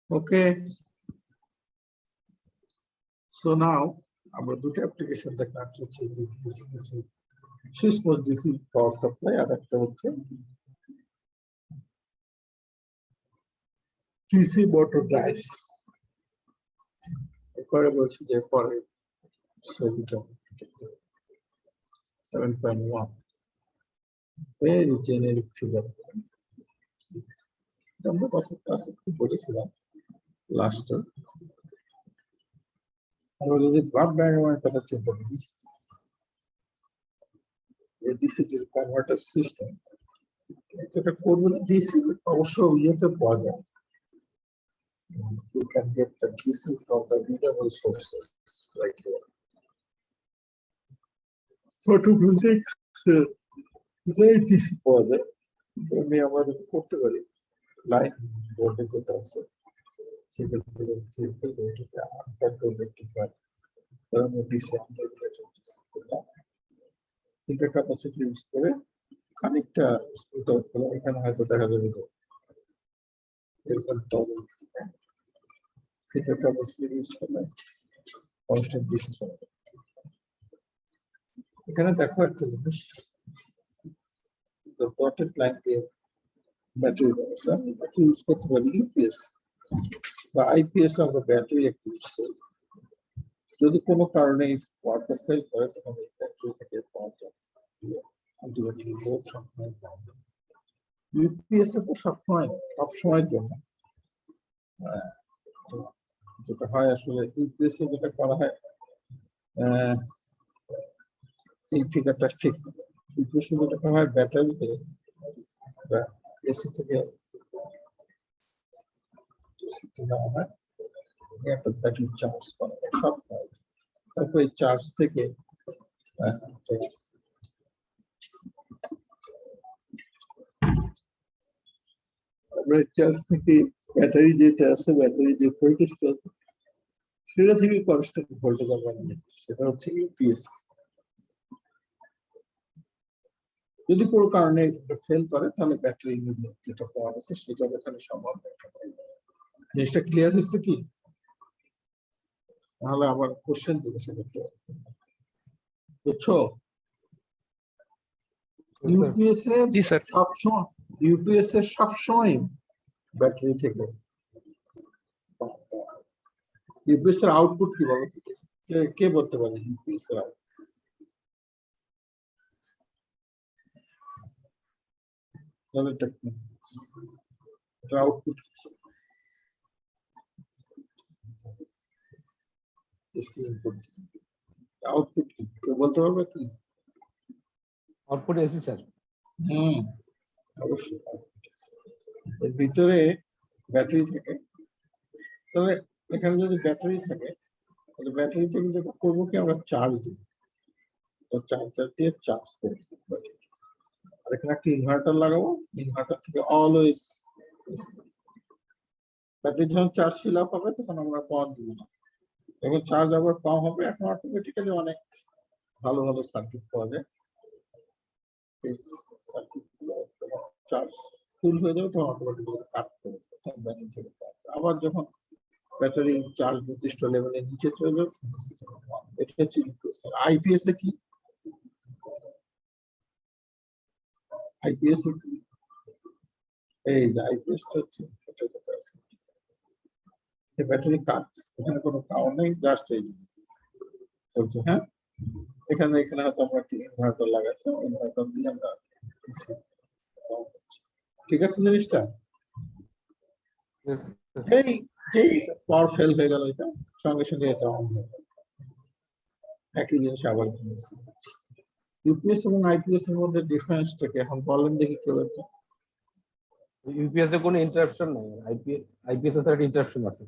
Okay. So now আমরা দুটো application দেখলাম, হচ্ছে সুইচ পোস্ট ডিসি পাওয়ার সাপ্লাই, আর একটা হচ্ছে ডিসি মোটর ড্রাইভস। এরপরে বলছি যে পরে ছবিটা 7.1 ভেরি জেনারিক ফিগার। আমরা কত ক্লাসে বলেছিলাম লাস্টে। আমরা যদি ব্লক ডায়াগ্রামের কথা চিন্তা করি, ডিসি কনভার্টার সিস্টেম যেটা করবো, ডিসি অবশ্য ইয়েতে পাওয়া যায়। You can get the DC from the renewable sources like photovoltaic DC পাওয়া যায়। আমি আমাদের করতে পারি লাইন ভোল্টেজ যেটা আছে ক্যাপাসিটি ইউজ করে খানিকটা এখানে হয়তো দেখা যাবে এরকম টগল সেটা ক্যাপাসিটি ইউজ করলে কনস্ট্যান্ট ডিসি চলবে। এখানে দেখো একটা জিনিস, ডটেড লাইন দিয়ে ব্যাটারি দেওয়া, ব্যাটারি ইউজ করতে পারি ইউপিএস বা আইপিএস। আমরা ব্যাটারি একটা ইউজ করি, যদি কোনো কারণে পাওয়ারটা ফেল করে তখন এই ব্যাটারি থেকে পাওয়ারটা আলটিমেটলি লোড সবসময় পাওয়া যায়। ইউপিএস এ তো সবসময়ের জন্য যেটা হয় আসলে ইউপিএস এ যেটা করা হয়, এই ফিগারটা ঠিক ইউপিএস এ যেটা করা হয় ব্যাটারিতে এসি থেকে একটা ব্যাটারি চার্জ করা হয় সব সময়। তারপর এই চার্জ থেকে চার্জ থেকে ব্যাটারি যেটা আছে, ব্যাটারি যে ভোল্টেজটা আছে সেটা থেকে কনস্ট্যান্ট ভোল্টেজ আমরা নিয়েছি, সেটা হচ্ছে ইউপিএস। যদি কোনো কারণে ফেল করে তাহলে ব্যাটারি নিজে যেটা পাওয়ার আছে সেটা এখানে সম্ভব। জিনিসটা ক্লিয়ার হয়েছে কি? তাহলে আবার কোশ্চেন জিজ্ঞাসা করতে পারতো, বুঝছো? ইউপিএস এ সবসময় ব্যাটারি থেকে ইউপিএস এর আউটপুট কি বলতো? কে বলতে পারে ইউপিএস এর আউটপুট? আউটপুট কি কেউ বলতে পারবে কি? Output AC sir. অবশ্যই এর ভিতরে ব্যাটারি থাকে। তবে এখানে যদি ব্যাটারি থাকে তাহলে ব্যাটারি থেকে যেটা করবো কি, আমরা চার্জ দিব, তো চার্জার দিয়ে চার্জ করবো। আর এখানে একটা ইনভার্টার লাগাবো, ইনভার্টার থেকে অলওয়েজ ব্যাটারি যখন চার্জ ফিল আপ হবে তখন আমরা পাওয়ার দিব না, এবং চার্জ আবার কম হবে। এখন অটোমেটিক্যালি অনেক ভালো ভালো সার্কিট পাওয়া যায়, চার্জ ফুল হয়ে যাবে তখন অটোমেটিক্যালি কাট করবে, ব্যাটারি থেকে আবার যখন ব্যাটারি চার্জ নির্দিষ্ট লেভেলে নিচে চলে যাবে। এটা হচ্ছে আইপিএস এ কি, আইপিএস এ কি, এই যে আইপিএস টা হচ্ছে ব্যাটারি কাট, এখানে কোনো কারণ নেই, জাস্ট এই চলছে। হ্যাঁ, এখানে হয়তো আমরা একটা ইনভার্টার লাগাচ্ছি, ইনভার্টার দিয়ে আমরা ঠিক আছে জিনিসটা। এই যে পাওয়ার ফেল হয়ে গেল, এটা সঙ্গে সঙ্গে এটা অন হয়ে গেল। একই জিনিস আবার ইউপিএস এবং আইপিএস এর মধ্যে ডিফারেন্সটা কি এখন বলেন দেখি কেউ একটা? ইউপিএস এ কোনো ইন্টারাপশন নাই, আইপিএস এর একটা ইন্টারাপশন আছে।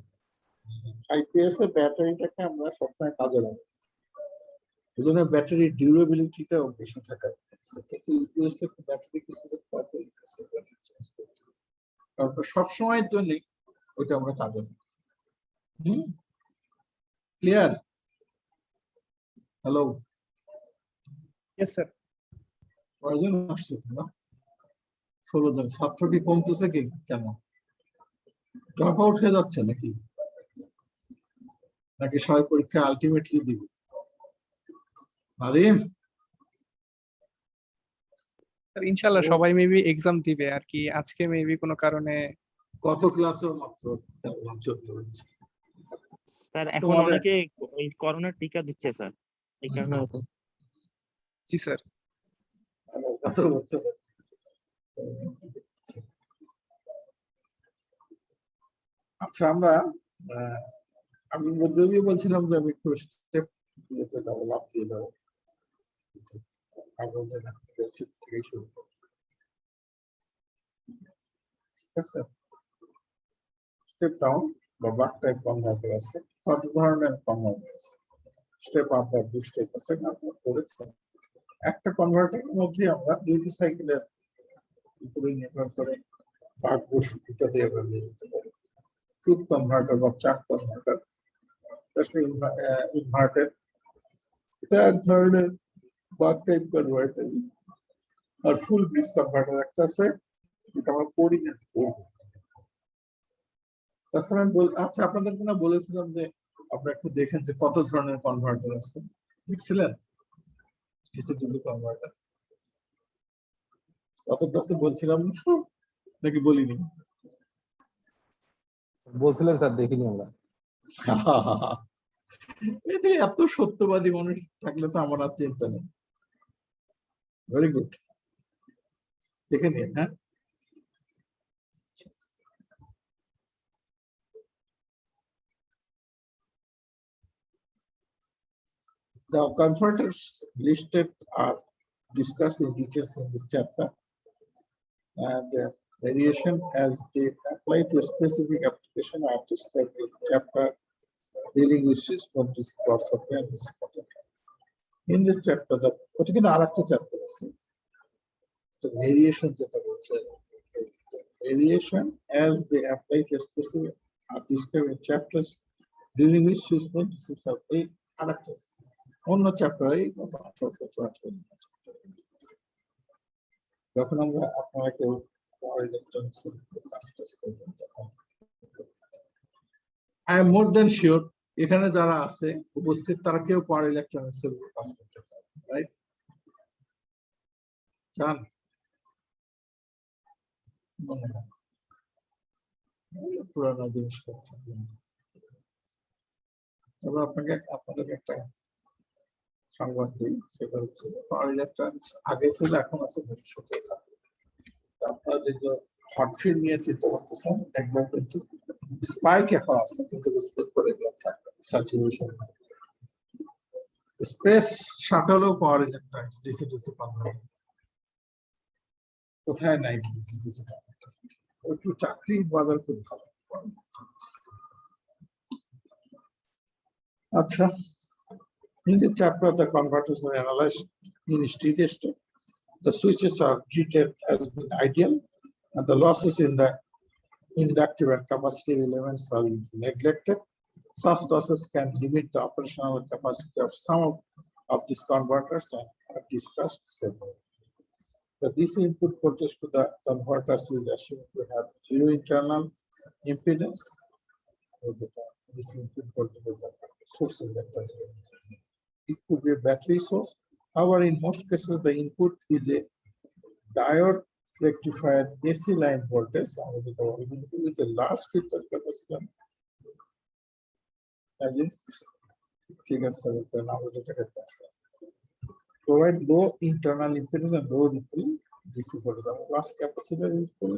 আইপিএস এর ব্যাটারিটাকে আমরা সবসময় কাজে লাগাই, এই জন্য ব্যাটারির ডিউরেবিলিটিটাও বেশি থাকে। কিন্তু ইউপিএস এর ব্যাটারি কিছুদিন পর কারণ সবসময়ের জন্যই ওইটা আমরা কাজে লাগাই। ক্লিয়ার? Hello, Yes, sir. কয়জন আসছে তোমরা? 16 জন। ছাত্র কি কমতেছে কি কেন? ড্রপ আউট হয়ে যাচ্ছে নাকি নাকি সবাই পরীক্ষা আলটিমেটলি দিবে? আলিম, স্যার ইনশাল্লাহ সবাই মেবি এক্সাম দিবে আর কি, আজকে মেবি কোনো কারণে। কত ক্লাসেও মাত্র 14 হচ্ছে। স্যার এখন তোমাদের- অনেকে ওই করোনার টিকা দিচ্ছে স্যার, এই কারণে হয়তো। জি স্যার। কত বছর? আচ্ছা, আমরা আমি যদিও বলছিলাম যে আমি একটু স্টেপ ইয়েতে যাবো, লাভ দিয়ে যাবো, বেসিক থেকে শুরু করবো। ঠিক আছে, স্টেপ ডাউন বা বাক টাইপ কনভার্টার আছে, কত ধরনের কনভার্টার আছে, স্টেপ আপ বা টু স্টেপ আছে, আপনারা করেছেন। একটা কনভার্টারের মধ্যে আমরা ডিউটি সাইকেলের উপরে নির্ভর করে বাক বুশ ইত্যাদি আমরা নিয়ে যেতে পারি। ট্রুথ কনভার্টার বা চাক কনভার্টার, ইনভার্টার, এটা এক ধরনের বাক টাইপ কনভার্টার। আর ফুল ব্রিজ কনভার্টার একটা আছে, যেটা আমরা কোডিং এর করবো। তাছাড়া আচ্ছা, আপনাদেরকে না বলেছিলাম যে আপনারা একটু দেখেন যে কত ধরনের কনভার্টার আছে, দেখছিলেন? কিছু কিছু কনভার্টার কত ক্লাসে বলছিলাম না? নাকি বলিনি? বলছিলেন স্যার, দেখিনি আমরা। এতে এত সত্যবাদী মানুষ থাকলে তো আমার আর চিন্তা নেই। ভেরি গুড, দেখে নিন। হ্যাঁ, the converters listed are discussed in details in this chapter, and their variation as they apply to a specific application are described in chapter dealing with system power supply and supply. In this chapter, the particular arakta chapter is the variation যেটা বলছে, variation as they apply to a specific are described in chapters dealing with system supply. এই আরেকটা অন্য চ্যাপ্টারে যখন আমরা আপনারা কেউ I am more than sure এখানে যারা আছে উপস্থিত তারা কেউ পাওয়ার ইলেকট্রনিক্স এর কাজ করতে চায়, রাইট? চান? পুরানো জিনিসপত্র। তবে আপনাদেরকে একটা সংবাদ দিই, সেটা হচ্ছে পাওয়ার ইলেকট্রনিক্স আগে ছিল, এখন আছে, ভবিষ্যতে থাকবে। আপনারা যেগুলো হটফিল্ড নিয়ে চিন্তা করতেছেন, একবার কিন্তু স্পাইক এখন আছে, কিন্তু বুঝতে করে এগুলো থাকবে স্যাচুরেশন। স্পেস শাটলও power electronics DC DC converter কোথায় নাই ডিসি ডিসি কনভার্টার। একটু চাকরির বাজার খুব ভালো। আচ্ছা, in this chapter the converters are analyzed in steady state. The switches are treated as being ideal, and the losses in the inductive and capacitive elements are neglected. Such losses can limit the operational capacity of some of these converters and are discussed separately. The DC input voltage to the converters is assumed to have zero internal impedance. DC input voltage of the source inductance. It could be a battery source. However, in most cases, the input is a diode rectifier AC line voltage with a large filter capacitance, as in figure 7. Provide low internal impedance and low ripple DC voltage. Glass capacitor use for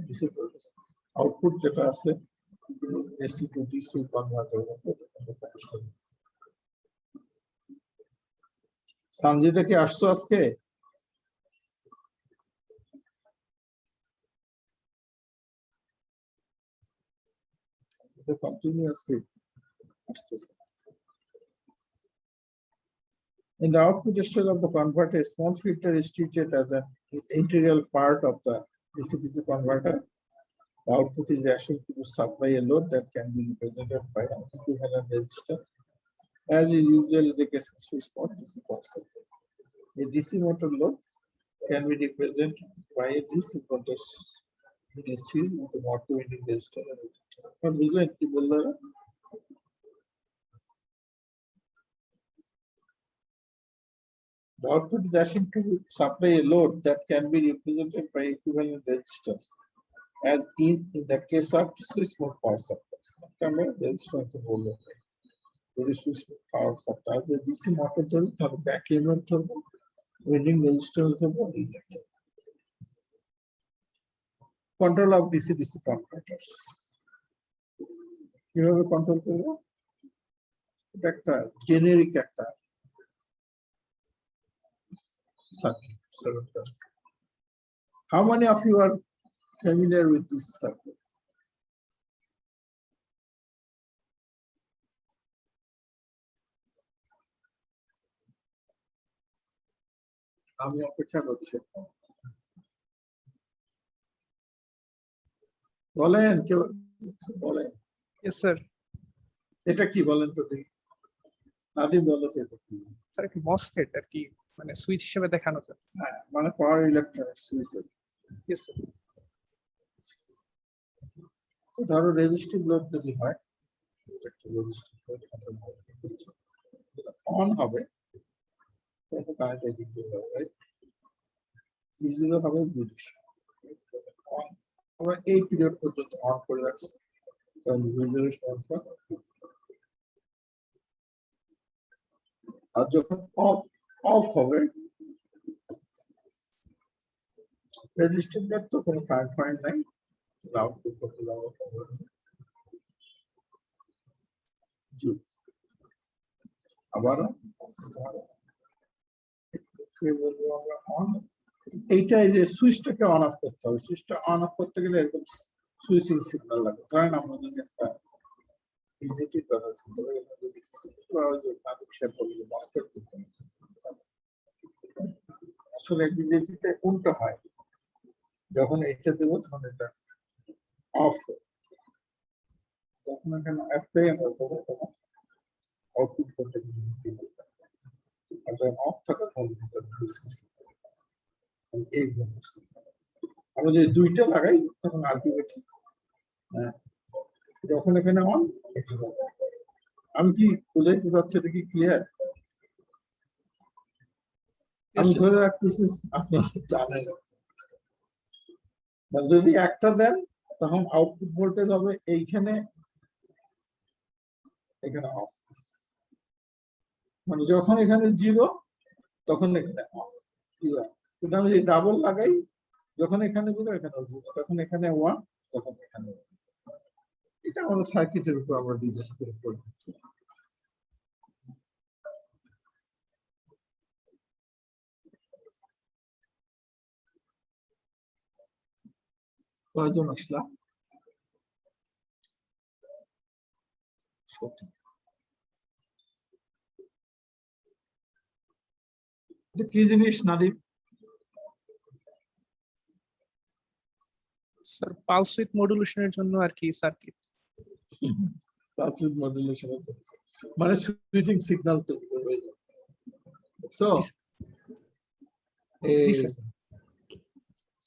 DC voltage. Output যেটা আছে AC to DC converter. Sanjita কি আসছো আজকে? Continuously. In the output stage of the converter, a small filter is treated as an integral part of the DC-DC converter. The output is assumed to supply a load that can be represented by an equivalent resistance, as is usually the case in switch mode DC power supply. A DC motor load can be represented by a DC voltage এসছি auto winding register বুঝলেন কি বললো The output is asking to supply a load that can be represented by equivalent resistors, as in the case of switch mode power supply. আমরা resistance বলবো যদি switch mode power supply যদি DC motor ধরি তাহলে back EMF ধরবো winding resistance ধরবো inductor control of DC DC converters কিভাবে control করবো এটা একটা জেনেরিক একটা circuit. How many of you are familiar with this circuit? আমি অপেক্ষা করছি বলেন কেউ বলেন ইয়েস স্যার। এটা কি বলেন তো দেখি আদি বলো তো এটা কি স্যার কি মসফেট আর কি, মানে সুইচ হিসেবে দেখানো যায়। হ্যাঁ, মানে পাওয়ার ইলেকট্রনিক সুইচ ইয়েস স্যার। তো ধরো রেজিস্টিভ লোড যদি হয় অন হবে তখন কারেন্ট এই দিক দিয়ে যাবে রাইট V0 হবে বুলিশ আমরা এই পিরিয়ড পর্যন্ত অন করে রাখছি তাহলে V0 সমান আর যখন অফ হবে রেজিস্টিভ লোড তো কোনো কারেন্ট ফাইন্ড নাই আউটপুট করতে যাওয়া হবে জি আবার বলবো আমরা অন এইটা এই যে সুইচটাকে অন অফ করতে হবে সুইচটা অন অফ করতে গেলে এরকম সুইচিং সিগন্যাল লাগে ধরেন আমরা যদি একটা ইজিটিভ কথা চিন্তা করি যদি যে তাদের শেয়ার করলে মাস্টার করতে আসলে ইজিটিতে উল্টো হয় যখন এটা দেবো তখন এটা অফ তখন এখানে অ্যাপ্লাই আমরা করবো তখন আউটপুট করতে দিতে হবে আর যখন অফ থাকে তখন এই আমরা যদি দুইটা লাগাই তখন আলটিমেটলি যখন এখানে অন আমি কি বোঝাইতে চাচ্ছি এটা কি ক্লিয়ার আমি ধরে রাখতেছি আপনারা জানেন যদি একটা দেন তখন আউটপুট ভোল্টেজ হবে এইখানে এখানে অফ মানে যখন এখানে 0 তখন এখানে অফ কিন্তু আমি যদি ডাবল লাগাই যখন এখানে 0 এখানে 0 তখন এখানে 1 তখন এখানে 1 এটা আমাদের সার্কিটের উপর আমরা ডিজাইন করে করছি কয়জন আসলাম কি জিনিস নাদিম স্যার পালস উইথ মডুলেশনের জন্য আর কি সার্কিট পালস উইথ মডুলেশন মানে সুইচিং সিগন্যাল তৈরি করবে সো জি sir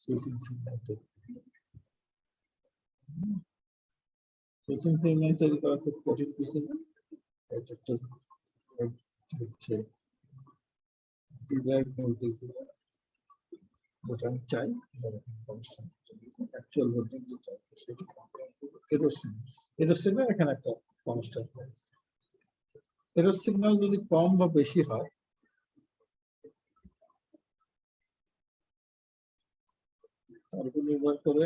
switching signal switching signal তৈরি করা খুব কঠিন কিছু না এটা তো হচ্ছে ডিজায়ার্ড ভোল্টেজ যেটা আমি চাই অ্যাকচুয়াল ভোল্টেজ যেটা সেটা এরর সিগন্যাল এখানে একটা কনস্ট্যান্ট এরর সিগন্যাল যদি কম বা বেশি হয় তার উপর নির্ভর করে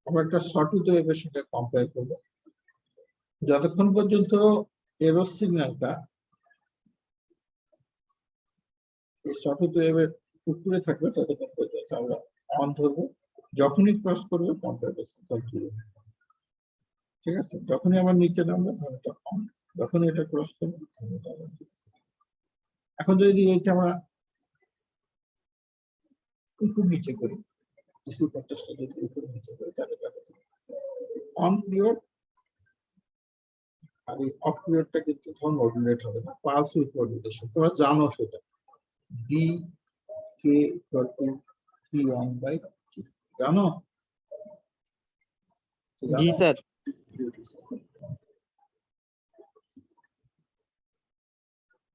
আমরা একটা সঠিক ওয়েভের সঙ্গে কম্পেয়ার করব যতক্ষণ পর্যন্ত এরর সিগন্যালটা এই সঠিক ওয়েভের উপরে থাকবে ততক্ষণ পর্যন্ত আমরা অন ধরবো যখনই ক্রস করবে কম্পেয়ার ঠিক আছে যখনই আমার নিচে নামবে তখন এটা অন যখনই এটা ক্রস করবে এখন যদি এটা আমরা উপর নিচে করি ডিসি কন্ট্রাস্টটা যদি উপর নিচে করি তাহলে অন পিরিয়ড আর এই অকুরেটটা কিন্তু তখন মডুলেট হবে না, পালস উইথ মডুলেশন, তোমরা জানো সেটা। D K equal to P1 by T, জানো? জি স্যার।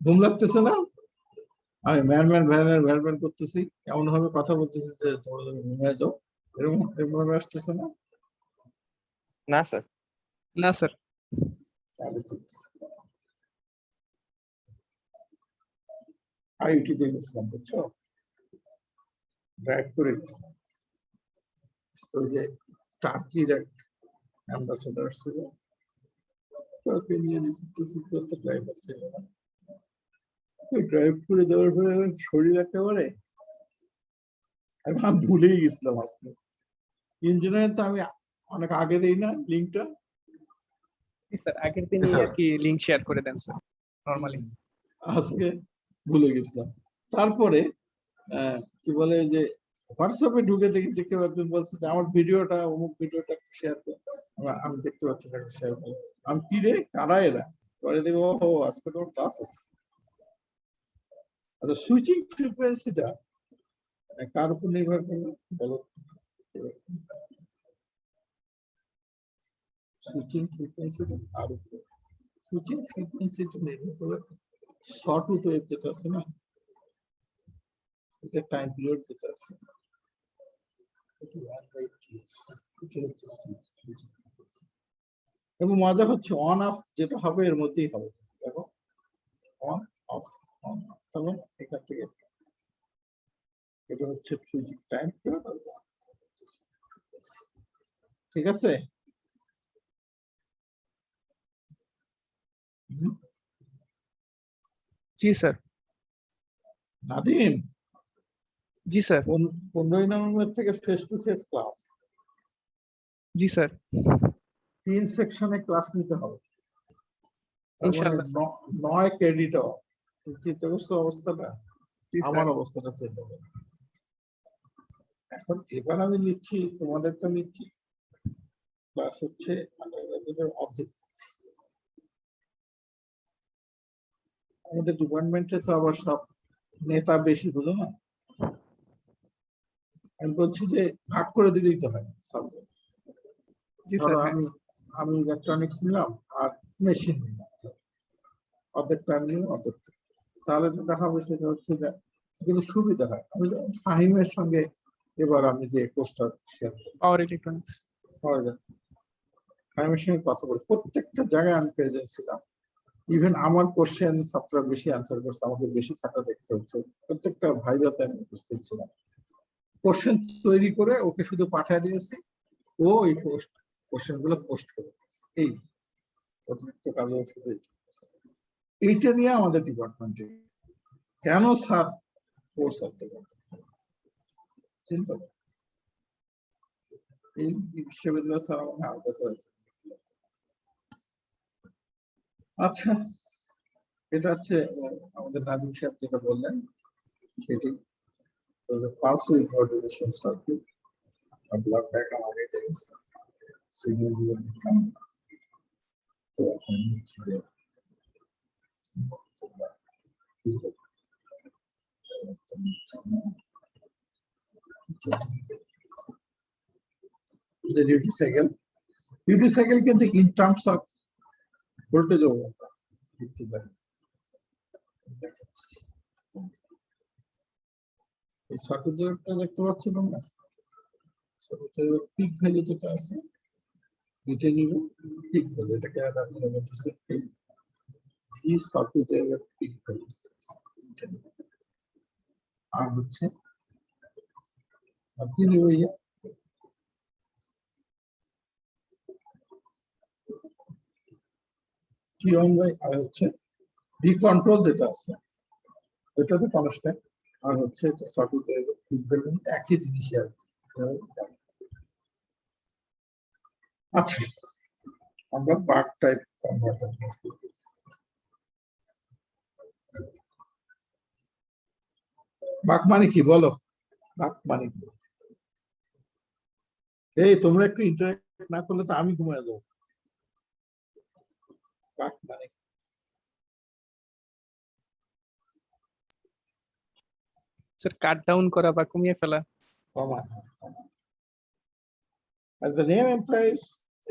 ঘুম লাগতেছে না? আমি ম্যান করতেছি, এমন ভাবে কথা বলতেছি যে তোমরা যদি ঘুমিয়ে যাও, এরকম এরকম ভাবে আসতেছে না? না স্যার। না স্যার। তাহলে ঠিক আছে। আইটি তে গেছিলাম, বুঝছো, ড্রাইভ করে গেছিলাম। ওই যে টার্কির এক অ্যাম্বাসেডার ছিল, তাকে নিয়ে রিসিভ করতে ড্রাইভার ছিল না। ড্রাইভ করে দেওয়ার পরে আমার শরীর একেবারে, আমি ভুলেই গেছিলাম আসতে। ইঞ্জিনিয়ার তো আমি অনেক আগে দেই না লিঙ্কটা। স্যার আগের দিনই আর কি লিংক শেয়ার করে দেন স্যার নরমালি। আজকে ভুলে গেছিলাম। তারপরে কি বলে যে হোয়াটসঅ্যাপে ঢুকে দেখি যে কেউ একজন বলছে যে আমার ভিডিওটা অমুক ভিডিওটা শেয়ার করে, আমি দেখতে পাচ্ছি না, শেয়ার করে। আমি কি রে, কারা এরা? পরে দেখবো ও আজকে তোমার ক্লাস আছে। আচ্ছা, সুইচিং ফ্রিকোয়েন্সিটা কার উপর নির্ভর করবে বলো? সুইচিং ফ্রিকোয়েন্সিটা কার উপর? সুইচিং ফ্রিকোয়েন্সিটা নির্ভর করে শর্টউড ওয়েভ যেটা আছে না, এটা টাইম পিরিয়ড যেটা আছে, এবং মজা হচ্ছে অন অফ যেটা হবে এর মধ্যেই হবে, দেখো অন অফ অন অফ, তাহলে এখান থেকে এটা হচ্ছে ফিজিক টাইম পিরিয়ড। ঠিক আছে? জি স্যার। নাদিম, জি স্যার। 15 নভেম্বর থেকে face to face class, G sir. 3 সেকশনে ক্লাস নিতে হবে, তার মানে ইনশাআল্লাহ স্যার। 9 ক্রেডিট। চিন্তা করছো অবস্থাটা? জি আমার স্যার। অবস্থাটা চিন্তা করো। এখন এবার আমি নিচ্ছি, তোমাদেরটা নিচ্ছি ক্লাস হচ্ছে অর্ধেক। আমাদের ডিপার্টমেন্টে তো আবার সব নেতা বেশি, বুঝো না? আমি বলছি যে ভাগ করে দিলেই তো হয় সাবজেক্ট। জি স্যার। ধরো হ্যাঁ। আমি ইলেকট্রনিক্স নিলাম আর মেশিন নিলাম, অর্ধেক টাইম নিলাম অর্ধেক, তাহলে তো দেখা হবে সেটা হচ্ছে যে কিন্তু সুবিধা হয়। আমি যেমন ফাহিমের সঙ্গে এবার আমি যে কোর্সটা শেয়ার করি, পাওয়ার ইলেকট্রনিক্স। ফাহিমের সঙ্গে কথা বলি, প্রত্যেকটা জায়গায় আমি প্রেজেন্ট ছিলাম। ইভেন আমার কোশ্চেন ছাত্ররা বেশি আনসার করছে, আমাকে বেশি খাতা দেখতে হচ্ছে, প্রত্যেকটা ভাইভাতে আমি উপস্থিত ছিলাম। কোশ্চেন তৈরি করে ওকে শুধু পাঠিয়ে দিয়েছি, ও এই কোশ্চেন গুলো পোস্ট করে দিয়েছে। এই অতিরিক্ত কাজও শুধু এইটা নিয়ে আমাদের ডিপার্টমেন্টে কেন স্যার কোর্স করতে পারত চিন্তা করো। এই বিশ্ববিদ্যালয় স্যার আমাকে আলাদা হয়েছে। আচ্ছা, এটা হচ্ছে আমাদের নাদিম সাহেব যেটা বললেন সেটি। the pulse width modulation circuit, a block diagram already is signal will become to the duty cycle. Duty cycle can think in terms of voltage over. এই সার্কিটটা দেখতে পাচ্ছি তোমরা, পিক ভ্যালু যেটা আছে এটা নিব, পিক ভ্যালু এটাকে আলাদা করে বলতেছে এই সার্কিটের পিক ভ্যালু, আর হচ্ছে কি নিব ইয়া কি অন বাই, আর হচ্ছে ভি কন্ট্রোল যেটা আছে এটা তো কনস্ট্যান্ট, আর হচ্ছে এটা সার্কিটের পিক ভ্যালু একই জিনিসই আর। আচ্ছা, আমরা বাক টাইপ কনভার্টার বাক মানে কি বলো? বাক মানে কি? এই তোমরা একটু ইন্টারেক্ট না করলে তো আমি ঘুমিয়ে যাবো। কাট মানে স্যার কাট ডাউন করা বা কমিয়ে ফেলা। কমা। As the name implies,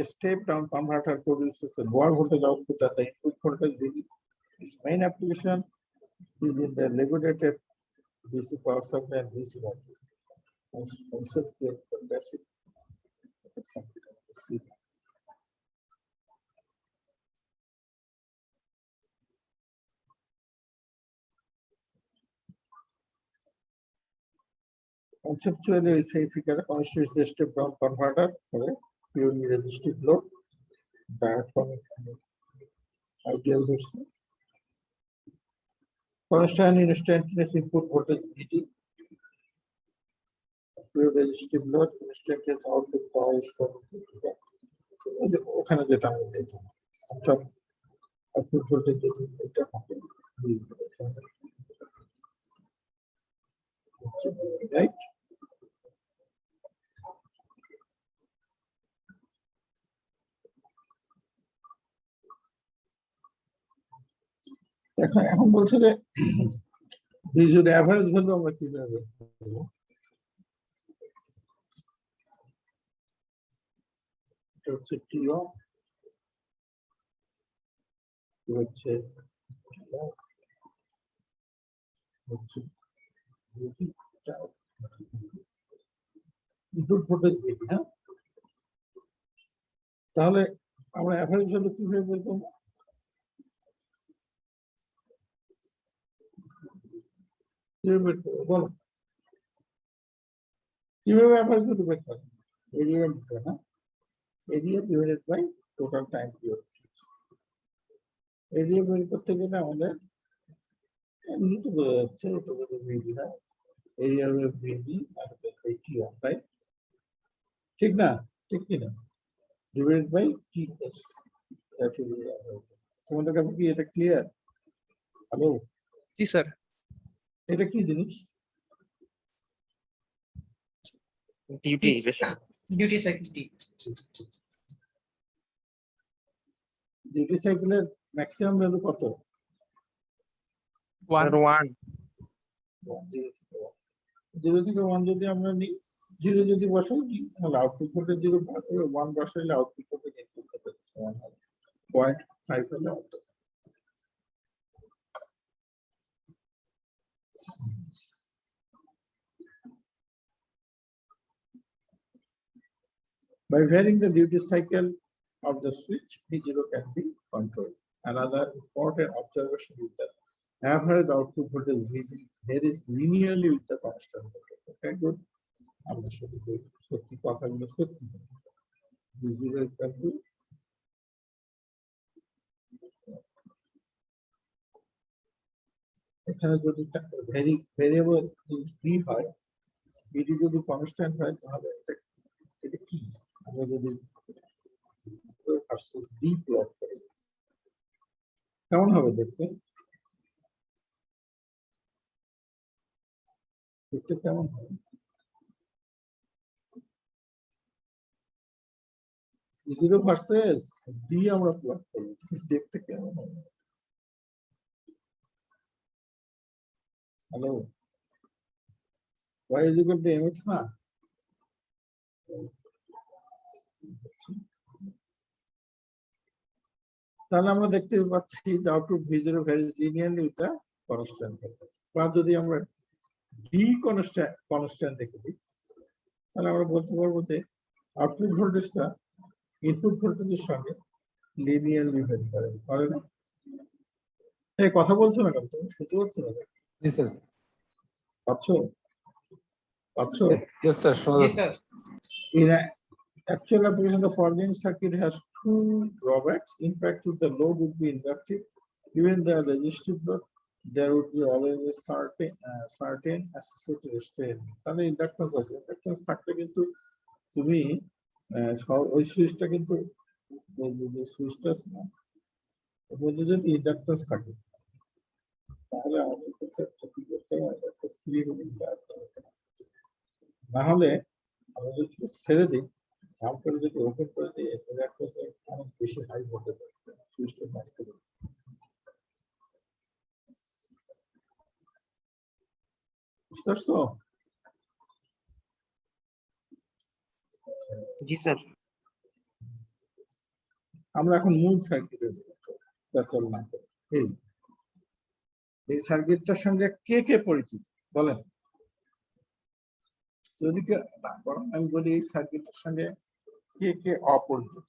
a step down converter produces a lower voltage output at the input voltage VD. Its main application is in the regulated DC power supply and DC batteries. Concept of basic. Conceptually, if you can constitute the step down converter for a purely resistive load, that one ideal system. Constant instantaneous input voltage VT, pure resistive load, instantaneous output power is from ওখানে যেটা আমি দেখি অর্থাৎ output voltage যদি এটা হবে right. এখন বলছে যে ভিজুয়াল অ্যাভারেজ ভ্যালু আমরা কিভাবে করব, এটা হচ্ছে টি অফ, হচ্ছে হচ্ছে ইনপুট ভোল্টেজ ভিটি। হ্যাঁ, তাহলে আমরা অ্যাভারেজ ভ্যালু কিভাবে বের করব? কিভাবে বের করবো বলো, কিভাবে অ্যাভারেজ ভ্যালু বের করব? এরিয়া দিতে, হ্যাঁ, area divided by total time period. Area বের করতে গেলে আমাদের এমনি তো বোঝা যাচ্ছে এটা যদি ভিডি হয়, এরিয়া হবে ভিডি আর বাই টি অফ, রাইট? ঠিক না? ঠিক কি না? Divided by T S, that will be average. তোমাদের কাছে কি এটা ক্লিয়ার? হ্যালো, জি স্যার। এটা কি জিনিস? ডিউটি বেশি। ডিউটি সাইকেল টি ডিউটি সাইকেলের ম্যাক্সিমাম ভ্যালু কত? 1। 1 0 থেকে 1 যদি আমরা নিই, 0 যদি বসাই তাহলে আউটপুট ভোল্টেজ 0 ভাগ করে 1 বসাইলে আউটপুট ভোল্টেজ ইনপুট ভোল্টেজ সমান হবে 0.5 হলে অত। By varying the duty cycle of the switch, V0 can be controlled. Another important observation is that average output voltage varies linearly with the constant voltage. Okay, good. আমরা শুধু সত্যি কথাগুলো সত্যি V0 equal to এখানে যদি variable B হয়, BD যদি constant হয় তাহলে এটা কি? আমরা যদি ডি প্লট করি কেমন হবে দেখতে? দেখতে কেমন হবে? 0 ভার্সেস ডি আমরা প্লট করি, দেখতে কেমন হবে? Hello, y is equal to mx না? তাহলে আমরা দেখতে পাচ্ছি যে output V0 varies linearly with the constant voltage. বা যদি আমরা ডি কনস্ট্যান্ট রেখে দিই তাহলে আমরা বলতে পারবো যে আউটপুট ভোল্টেজটা ইনপুট ভোল্টেজের সঙ্গে লিনিয়ারলি ভ্যারি করে, পারে না? এই কথা বলছো না কেন তুমি? শুনতে পাচ্ছ না? জি স্যার। পাচ্ছ? পাচ্ছ? ইয়েস স্যার, শোনা জি যাচ্ছে। Sir. In actual application, the following circuit has two drawbacks. In practice, the load would be inductive. Even the resistive load, there would be always a certain associated strain. তাহলে inductance আছে, inductance থাকলে কিন্তু তুমি ওই সুইচটা কিন্তু সুইচটা আছে না, ওর মধ্যে যদি ইন্ডাকট্যান্স থাকে তাহলে আমাদের ক্ষেত্রে কি করতে হবে? ফ্রি না হলে আমরা যদি ছেড়ে দিই, তারপরে যদি ওপেন করে দিই, অনেক বেশি হাই ভোল্টেজ সুইচটা বাঁচতে বুঝতে পারছো? জি স্যার। আমরা এখন মূল সার্কিটে না এই সার্কিটটার সঙ্গে কে কে পরিচিত বলেন? যদি আমি বলি এই সার্কিটের সঙ্গে কে কে অপরিচিত?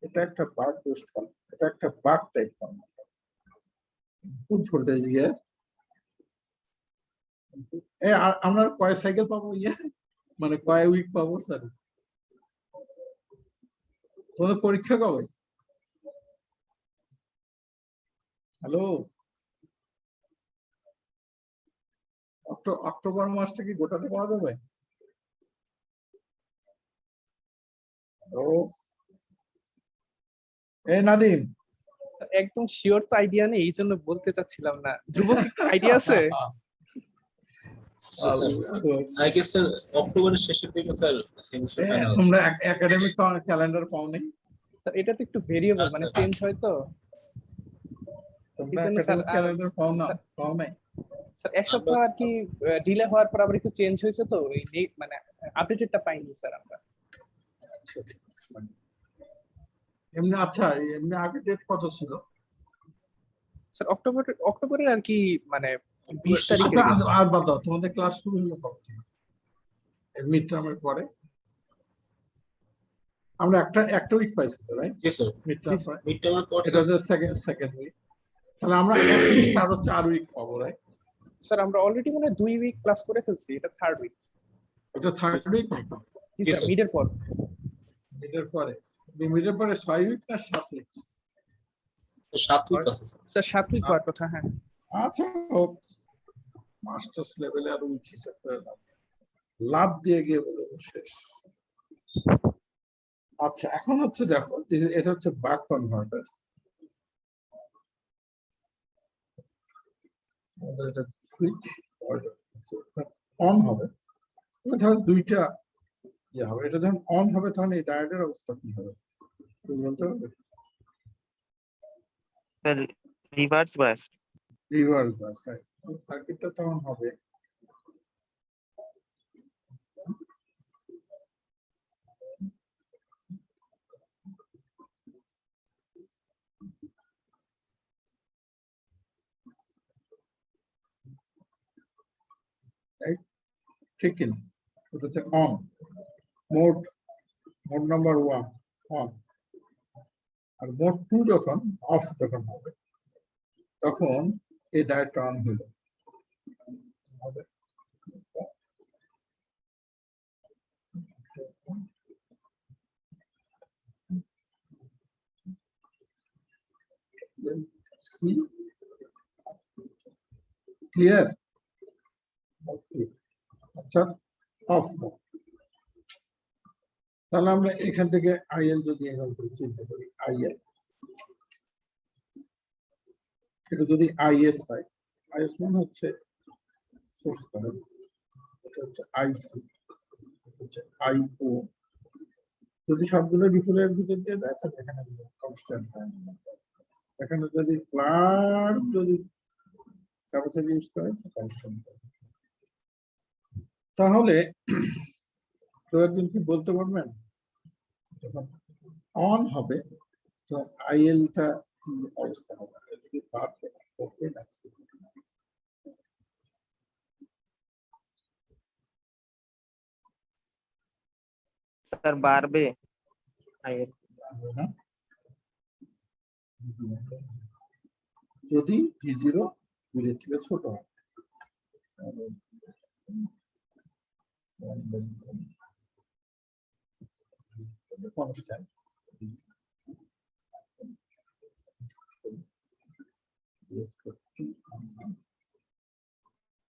এটা একটা বাক বুস্ট কল, এটা একটা বাক টাইপ কনভার্টার। ইনপুট ভোল্টেজ দিয়ে আমরা কয় সাইকেল পাবো মানে কয় উইক পাবো স্যার? তোমাদের পরীক্ষা কবে? হ্যালো, অক্টোবর মাসটা কি গোটাতে পাওয়া যাবে? এই নাদিম, একদম শিওর তো আইডিয়া নেই, এই জন্য বলতে চাচ্ছিলাম না। ধ্রুব কি আইডিয়া আছে? আই গেস স্যার অক্টোবরের শেষের দিকে স্যার সেমিস্টার ফাইনাল। তোমরা একাডেমিক ক্যালেন্ডার পাও নাই? স্যার এটা তো একটু ভেরিয়েবল, মানে চেঞ্জ হয় তো। তোমরা এই জন্য স্যার একাডেমিক ক্যালেন্ডার পাও নাই? স্যার এক সপ্তাহ আর কি ডিলে হওয়ার পর আবার একটু চেঞ্জ হয়েছে তো, এই মানে আপডেটেডটা পাইনি স্যার আমরা। আচ্ছা, ঠিক আছে। এমনি আচ্ছা, এমনি আগে ডেট কত ছিল? স্যার অক্টোবরের আর কি মানে 20 তারিখে। আচ্ছা, আর বাদ দাও, তোমাদের ক্লাস শুরু হলো কবে থেকে? মিড টার্মের পরে আমরা একটা উইক পাইছি তো, রাইট? জি স্যার, মিড মিড-টার্মের পর এটা হচ্ছে সেকেন্ড উইক। তাহলে আমরা অ্যাটলিস্ট আরো 4 উইক পাবো, রাইট? স্যার আমরা অলরেডি মানে 2 উইক ক্লাস করে ফেলছি, এটা থার্ড উইক। এটা থার্ড উইক পাবো। জি জি স্যার, স্যার। মিডের পর। মিডের পরে 6 উইক না 7 উইক? 7 উইক আছে স্যার। স্যার 7 উইক হওয়ার কথা, হ্যাঁ। আচ্ছা, মাস্টার্স লেভেলে আর উইক হিসাব করে লাভ দিয়ে গিয়ে বলে শেষ। আচ্ছা, এখন হচ্ছে দেখো, এটা হচ্ছে বাক কনভার্টার। আমাদের এটা সুইচ অন হবে, ধরো দুইটা হবে। এটা যখন অন হবে তখন এই ডায়োডের অবস্থা কি হবে তুমি বলতে পারবে? Sir reverse bias. Reverse bias, সার্কিটটা তখন হবে ঠিক কিনা? এটা হচ্ছে অন, মোড নাম্বার 1 অন, আর মোড 2 যখন অফ যখন হবে তখন এই ডায়োডটা অন হলো হবে। ক্লিয়ার? আচ্ছা, অফ। তাহলে আমরা এখান থেকে আইএল যদি এখান থেকে চিন্তা করি, আইএল এটা যদি আইএস হয়, আইএস মানে হচ্ছে সোর্স কারেন্ট, এটা হচ্ছে আইসি, এটা হচ্ছে আইও। যদি সবগুলো রিফিলের ভিতর দিয়ে দেয় তাহলে এখানে কনস্ট্যান্ট হয়। এখানে যদি প্লাস যদি ক্যাপাসিটি ইউজ করে কনস্ট্যান্ট হয়। তাহলে কেউ একজন কি বলতে পারবেন যখন অন হবে তো আইএলটা কি অবস্থা হবে? এটা কি বাড়বে কমবে নাকি? স্যার বাড়বে আইএল। বাড়বে না? যদি V0 0 থেকে ছোট হয়। কনস্ট্যান্ট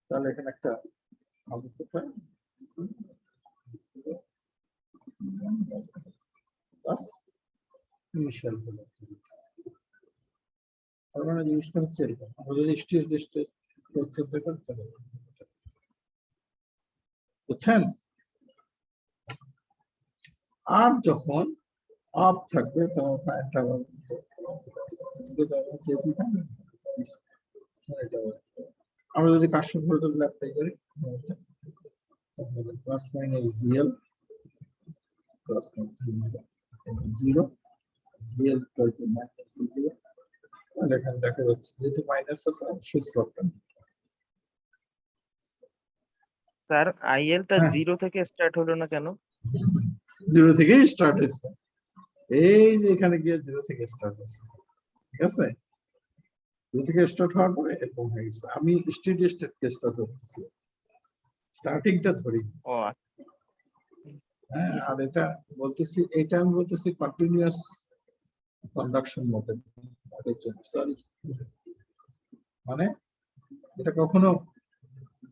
তাহলে এখানে একটা ইনিশিয়াল ভেলোসিটি। তার মানে জিনিসটা হচ্ছে এরকম, আমরা যদি স্টেজ বুঝছেন? আর যখন অফ থাকবে তখন কারেন্টটা আমরা যদি কাস্টম ভোল্টেজ অ্যাপ্লাই করি তাহলে plus minus VL plus zero VL equal to minus zero. তাহলে এখানে দেখা যাচ্ছে যেহেতু মাইনাস আছে অবশ্যই স্লটটা স্যার আইএল টা হ্যাঁ। 0 থেকে স্টার্ট হলো না কেন? জিরো থেকেই স্টার্ট হয়েছে, এই যে এখানে গিয়ে জিরো থেকে স্টার্ট হয়েছে, ঠিক আছে? জিরো থেকে স্টার্ট হওয়ার পরে এরকম হয়ে গেছে। আমি স্টেডি স্টেট কেসটা ধরতেছি, স্টার্টিংটা ধরি। ও হ্যাঁ, আর এটা বলতেছি, এটা আমি বলতেছি কন্টিনিউয়াস কন্ডাকশন মেথড জন্য, সরি, মানে এটা কখনো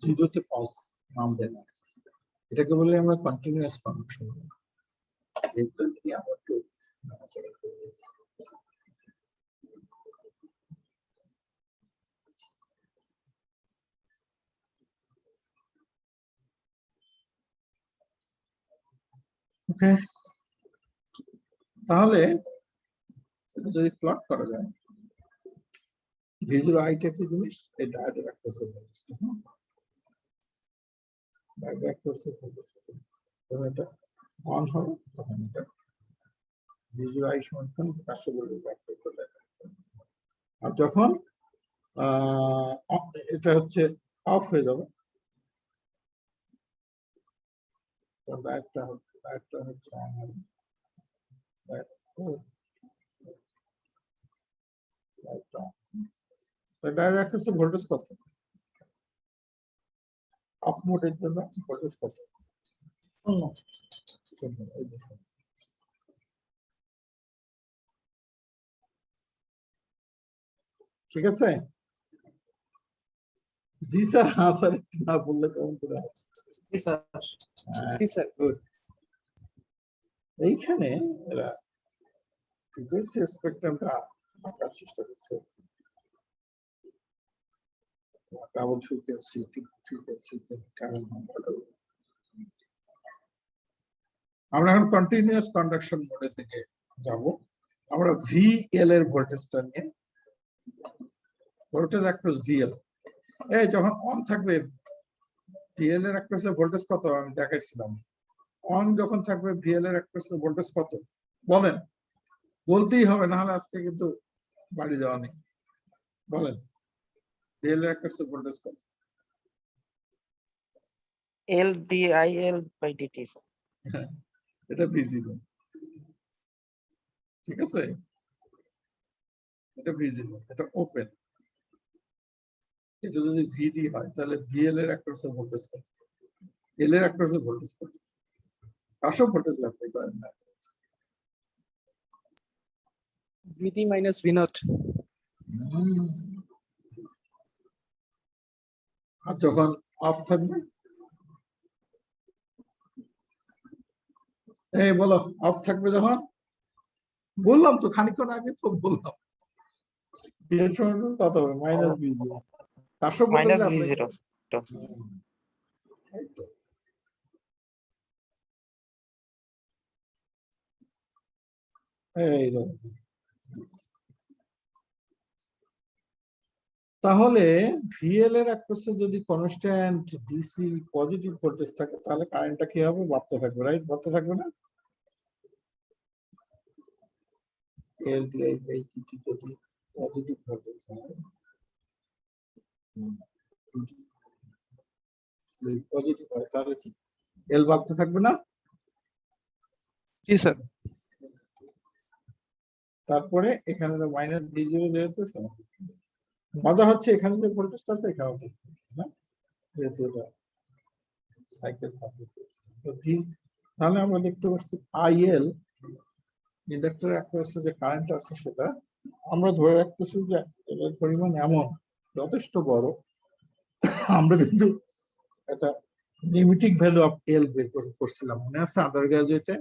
জিরোতে পজ নামবে না, এটাকে বলে আমরা কন্টিনিউয়াস কন্ডাকশন। এগুলো নিয়ে আমরা একটু নাড়াচাড়া করব। ওকে, তাহলে এটা যদি প্লট করা যায়, ভিজুয়াল আইটা কি জিনিস, এই ডায়াগ্রাম অ্যাক্সেস জিনিসটা, ডায়াগ্রাম অ্যাক্সেস যখন এটা অন হবে তখন এটা ভিজুয়াল আই সমান কাছে বলে ব্যাখ্যা করলে, আর যখন এটা হচ্ছে অফ হয়ে যাবে, একটা হচ্ছে অন হবে, ডায়াগ্রাম অ্যাক্সেস ভোল্টেজ কত, অফ মোডের জন্য ভোল্টেজ কত? শূন্য। এই যে শূন্য। ঠিক আছে? জি স্যার, হ্যাঁ স্যার, একটু না বললে কেমন করে হবে? জি স্যার। হ্যাঁ, জি স্যার। good. এইখানে এরা ফ্রিকোয়েন্সি স্পেকট্রামটা আঁকার চেষ্টা করছে, ডাবল ফ্রিকোয়েন্সি, ফ্রিকোয়েন্সি কেমন হবে। আমরা এখন কন্টিনিউয়াস কন্ডাকশন মোডে থেকে যাব। আমরা ভিএল এর ভোল্টেজটা নিয়ে, ভোল্টেজ অ্যাক্রস ভিএল, এই যখন অন থাকবে ভিএল এর অ্যাক্রসে ভোল্টেজ কত আমি দেখাইছিলাম। অন যখন থাকবে ভিএল এর অ্যাক্রসে ভোল্টেজ কত বলেন? বলতেই হবে, না হলে আজকে কিন্তু বাড়ি যাওয়া নেই। বলেন, ভিএল এর অ্যাক্রসে ভোল্টেজ কত? L D I L by DT. এটা ভিজিবল, ঠিক আছে? এটা ভিজিবল, এটা ওপেন। এটা যদি ভিডি হয় তাহলে ভিএল এর অ্যাক্রসে ভোল্টেজ কত, এল এর অ্যাক্রসে ভোল্টেজ কত? আসল ভোল্টেজ অ্যাপ্লাই করেন না, ভিটি মাইনাস ভি নট। আর যখন অফ থাকবে, এই বলো, অফ থাকবে যখন, বললাম তো খানিকক্ষণ আগে তো বললাম, ভিএল সমান কত হবে? মাইনাস ভিজিরো। আসল voltage minus V apply zero. করেন। এই তো। এই দেখো। তাহলে ভিএল এর অ্যাক্রসে যদি কনস্ট্যান্ট ডিসি পজিটিভ ভোল্টেজ থাকে তাহলে কারেন্টটা কি হবে? বাড়তে থাকবে, রাইট? বাড়তে থাকবে না? এল ডিআই বাই ডিটি যদি পজিটিভ ভোল্টেজ হয়, পজিটিভ হয়, তাহলে কি এল বাড়তে থাকবে না? জি স্যার। তারপরে এখানে তো মাইনাস ভি জিরো যেহেতু, মজা হচ্ছে এখানে যে ভোল্টেজটা আছে এখানে না, যেহেতু এটা সাইকেল থাকবে। তো ভি, তাহলে আমরা দেখতে পাচ্ছি আইএল ইন্ডাক্টর অ্যাক্রসে যে কারেন্ট আছে সেটা আমরা ধরে রাখতেছি যে এর পরিমাণ এমন যথেষ্ট বড়, আমরা কিন্তু একটা লিমিটিং ভ্যালু অফ এল বের করছিলাম, মনে আছে আন্ডার গ্রাজুয়েটে?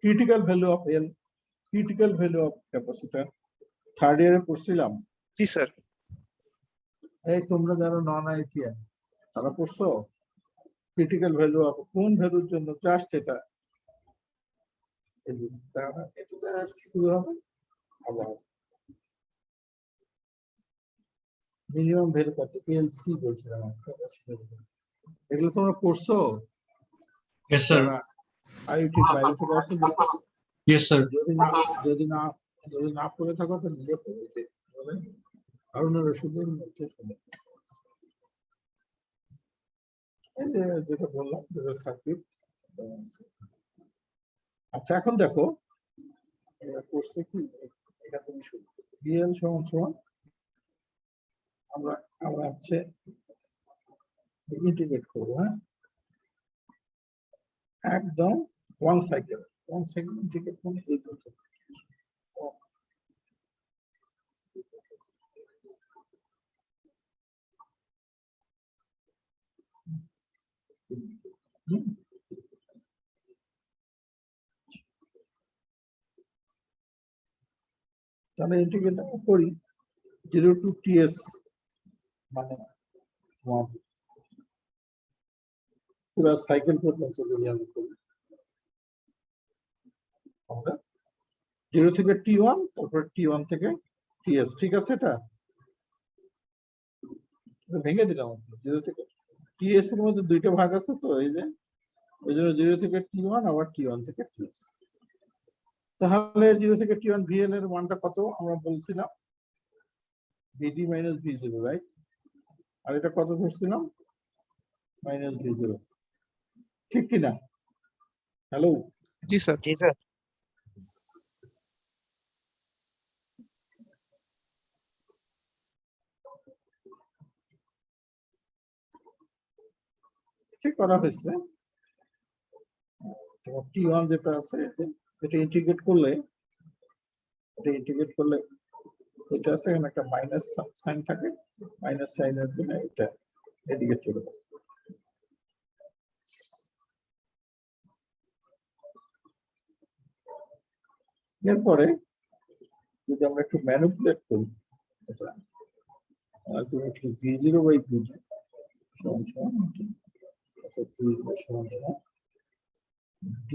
Critical value of L, critical value of capacitor third ইয়ারে পড়ছিলাম। জি স্যার। এই তোমরা যারা নন আইটিআই তারা পড়ছো ক্রিটিক্যাল ভ্যালু অফ কোন ভ্যালুর জন্য, জাস্ট এটা এটা শুরু হবে আবার মিনিমাম ভ্যালু কত পিএলসি বলছিলাম এগুলো তোমরা পড়ছো Yes, sir. আইওটির বাইরে থেকে আসছে Yes, sir. যদি না যদি না পড়ে থাকো তো নিজে পড়ে বলেন হারুন রশিদের মধ্যে শুনে এই যে যেটা বললাম যেটা সার্কিট। আচ্ছা এখন দেখো করছে কি এখান থেকে শুরু বিএল সমান সমান আমরা আমরা হচ্ছে ইন্টিগ্রেট করবো হ্যাঁ একদম ওয়ান সাইকেল ইন্টিগ্রেট মানে এই পর্যন্ত তাহলে ইন্টিগ্রেট করি 0 to ts মানে তোমার পুরো সাইকেল পর্যন্ত যদি আমি করি আমরা 0 থেকে t1 তারপর t1 থেকে ts ঠিক আছে এটা ভেঙে দিলাম 0 থেকে ts এর মধ্যে দুইটা ভাগ আছে তো এই যে ওই জন্য 0 থেকে t1 আবার t1 থেকে ts তাহলে 0 থেকে t1 vl এর মানটা কত আমরা বলছিলাম vd minus v0 রাইট আর এটা কত ধরছিলাম মাইনাস v0 ঠিক কি না হ্যালো জি স্যার। জি স্যার। ঠিক করা হয়েছে তোমার t1 যেটা আছে এটা ইন্টিগ্রেট করলে এটা আছে এখানে একটা মাইনাস সাইন থাকে মাইনাস সাইনের জন্য এটা এদিকে চলে যাবে এরপরে যদি আমরা একটু ম্যানিপুলেট করি এটা তুমি একটু v0 বাই vd সমান সমান অর্থাৎ v0 সমান সমান d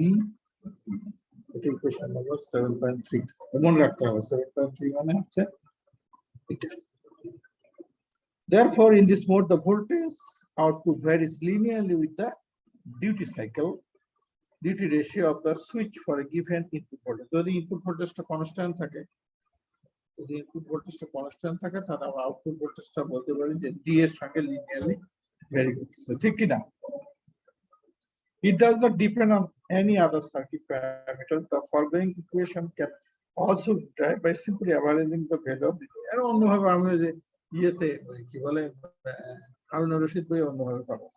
এটা ইকুয়েশন নম্বর 7.3 মনে রাখতে হবে 7.3 মানে হচ্ছে এটা therefore in this mode the voltage output varies linearly with the duty ratio of the switch for a given input voltage যদি ইনপুট ভোল্টেজটা কনস্ট্যান্ট থাকে তাহলে আমরা আউটপুট ভোল্টেজটা বলতে পারি যে d এর সঙ্গে লিনিয়ারলি ভ্যারি করতেছে ঠিক কি না it does not depend on any other circuit parameters the following equation can also be derived by simply averaging the value of এর অন্যভাবে আমরা যে ইয়েতে কি বলে হারুন রশিদ ভাই অন্যভাবে পাবো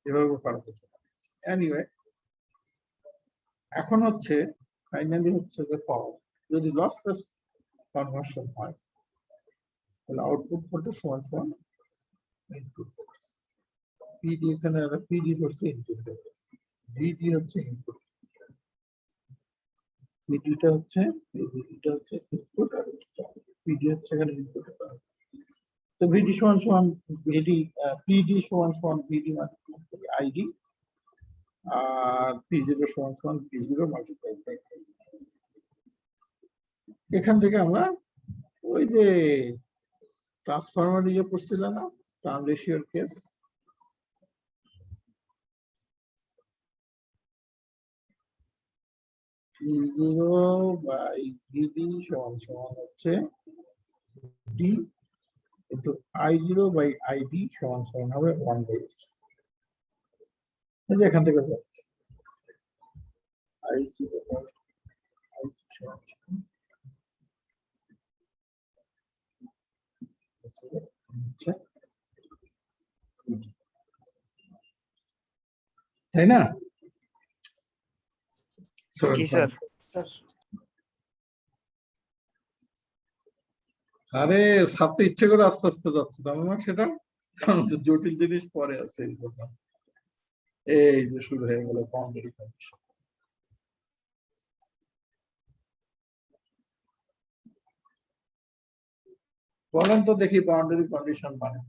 এভাবে পারবো এনিওয়ে এখন হচ্ছে ফাইনালি হচ্ছে যে পাওয়ার যদি লসলেস কনভার্সন হয় তাহলে আউটপুট ভোল্টেজ সমান সমান ইনপুট পিডি এখানে পিডি করছে ইনপুট ভিডি হচ্ছে ইনপুট পিডিটা হচ্ছে ইনপুট আর পিডি হচ্ছে এখানে ইনপুট তো ভিডি সমান সমান ভিডি পিডি সমান সমান ভিডি মানে আইডি আর p0 সমান সমান p0 মাল্টিপ্লাই বাই এখান থেকে আমরা ওই যে ট্রান্সফরমার ইয়ে করছিল না টার্ম রেশিওর কেস p0 বাই vd সমান সমান হচ্ছে d কিন্তু i0 বাই id সমান সমান হবে 1 বাই এই যে এখান থেকে i0 বাই id সমান সমান তাই না জি স্যার। আরে ছাত্র ইচ্ছে করে আস্তে আস্তে যাচ্ছে না সেটা কারণ জটিল জিনিস পরে আছে এই জন্য এই যে শুরু হয়ে গেল বাউন্ডারি কন্ডিশন বলেন তো দেখি বাউন্ডারি কন্ডিশন মানে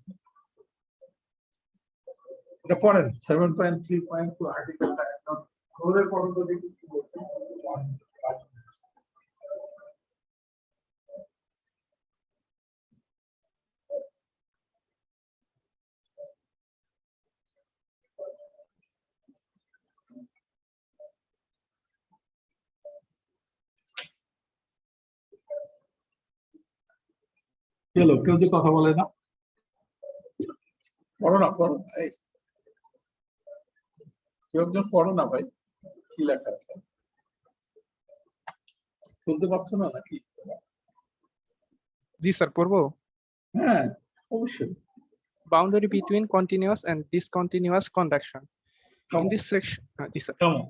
এটা পড়েন 7.3.2 আর্টিকেলটা একদম খোলের পড়েন তো দেখি কি বলছে হ্যালো, কেউ যে কথা বলে না, পড়ো না, পড়ো না, এই কেউ একজন পড়ো না ভাই, কি লেখা আছে শুনতে পাচ্ছ না নাকি? জি স্যার, পড়বো। হ্যাঁ, অবশ্যই। Boundary between continuous and discontinuous conduction. In Come on, this section, G sir, come on.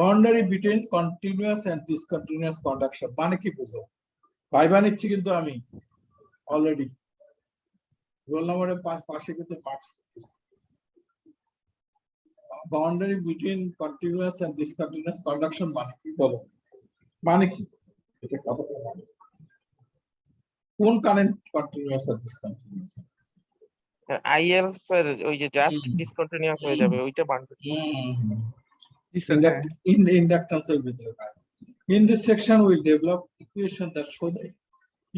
Boundary between continuous and discontinuous conduction মানে কি বুঝো? ভাইবা নিচ্ছি কিন্তু আমি অলরেডি রোল নম্বরের পাশে কিন্তু মার্কস করতেছি। Boundary between continuous and discontinuous conduction মানে কি বলো? মানে কি? এটা কথা বলো। কোন কারেন্ট কন্টিনিউয়াস আর ডিসকন্টিনিউয়াস? আইএল স্যার ওই যে জাস্ট হুম। ডিসকন্টিনিউয়াস হয়ে যাবে ওইটা বাউন্ডারি। জি স্যার, হ্যাঁ। In the inductance এর ভিতরে কারেন্ট। In this section we develop equation that show the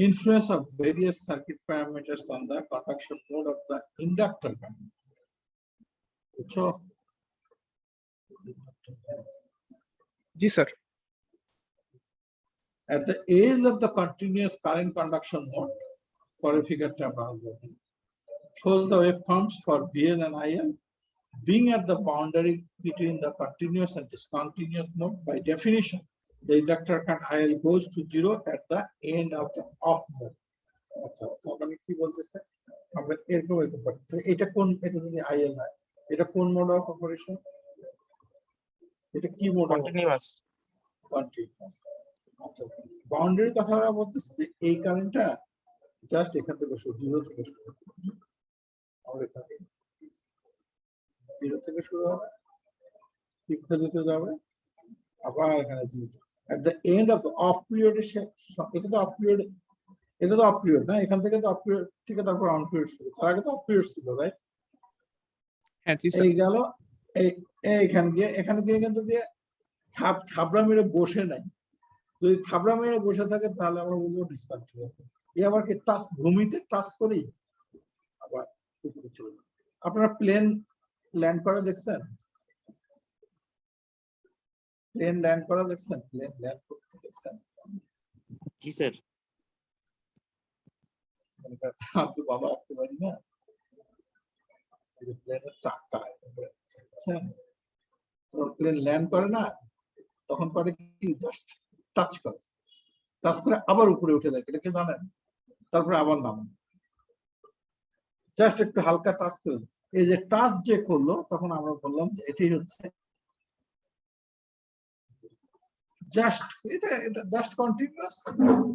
influence of various circuit parameters on the conduction mode of the inductor current. বুঝছো? জি sir, At the edge of the continuous current conduction mode, পরের ফিগারটা আমরা বলি, shows the waveforms for VL and IL being at the boundary between the continuous and discontinuous mode. By definition, the inductor current IL goes to 0 at the end of the off mode. আচ্ছা, মানে কি বলতেছে? আমরা এরকম বলতে পারি এটা কোন, এটা যদি IL হয়, এটা কোন মোড অফ অপারেশন? এটা কি মোড অফ কন্টিনিউয়াস। কন্টিনিউয়াস। আচ্ছা, বাউন্ডারির কথা আমরা বলতেছি যে এই কারেন্টটা জাস্ট এখান থেকে শুরু, 0 থেকে শুরু হবে। আমরা এখানে 0 থেকে শুরু হবে, পিক ভ্যালুতে যাবে, আবার এখানে 0 at the end of the off period এটা তো অফ পিরিয়ড, এটা তো অফ পিরিয়ড না, এখান থেকে তো অফ পিরিয়ড থেকে তারপর অন পিরিয়ড শুরু, তার আগে তো অফ পিরিয়ড ছিল, রাইট? হ্যাঁ জি স্যার, এই গেল, এখানে গিয়ে কিন্তু দিয়ে থাবড়া মেরে বসে নাই। যদি থাবড়া মেরে বসে থাকে তাহলে আমরা বলবো ডিসকন্টিনিউয়াস। এই আবার কি টাচ, ভূমিতে টাচ করি আবার উপরে চলে যায়। আপনারা প্লেন ল্যান্ড করা দেখছেন? প্লেন ল্যান্ড করা দেখছেন? প্লেন ল্যান্ড করতে দেখছেন? জি স্যার। তো বাবা আসতে পারি না, প্লেনের চাকা, বুঝছেন? প্লেন ল্যান্ড করে না, তখন করে কি, জাস্ট টাচ করে, টাচ করে আবার উপরে উঠে যায়, এটা কি জানেন? তারপরে আবার নাম, জাস্ট একটু হালকা টাচ করে। এই যে টাচ যে করলো, তখন আমরা বললাম যে এটাই হচ্ছে জাস্ট, এটা জাস্ট কন্টিনিউয়াস।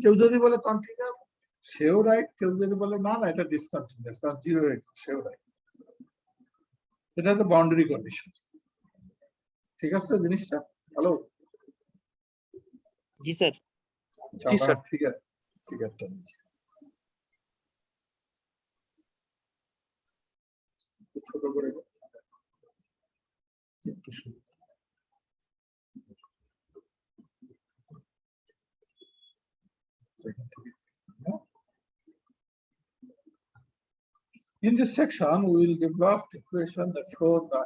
কেউ যদি বলে কন্টিনিউয়াস, সেও রাইট। কেউ যদি বলে না না এটা ডিসকন্টিনিউয়াস, কারণ 0 রাইট, সেও রাইট। এটা হচ্ছে বাউন্ডারি কন্ডিশন। ঠিক আছে জিনিসটা? হ্যালো? জি স্যার। জি স্যার। ফিগারটা ছোট করে একটু In this section, we will develop equation that show the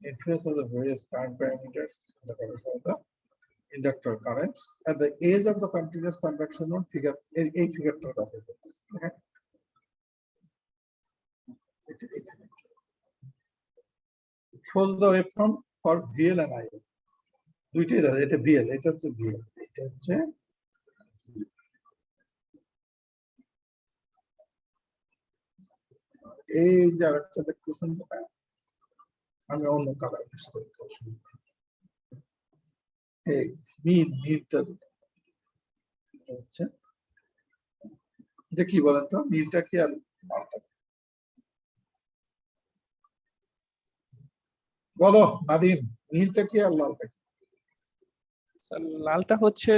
influence of the various current parameters in the conduction of the inductor currents at the edge of the continuous conduction mode. Figure a figure to the shows the waveform for VL and IL. দুইটাই দাদা, এটা VL, এটা হচ্ছে VL, এটা হচ্ছে এই যে আরেকটা দেখতেছেন, আমি অন্য কালার ইউজ করতে অসুবিধা। এই নীলটা হচ্ছে, এটা কি বলেন তো, নীলটা কি আর লালটা? বলো নাদিম, নীলটা কি আর লালটা কি? স্যার লালটা হচ্ছে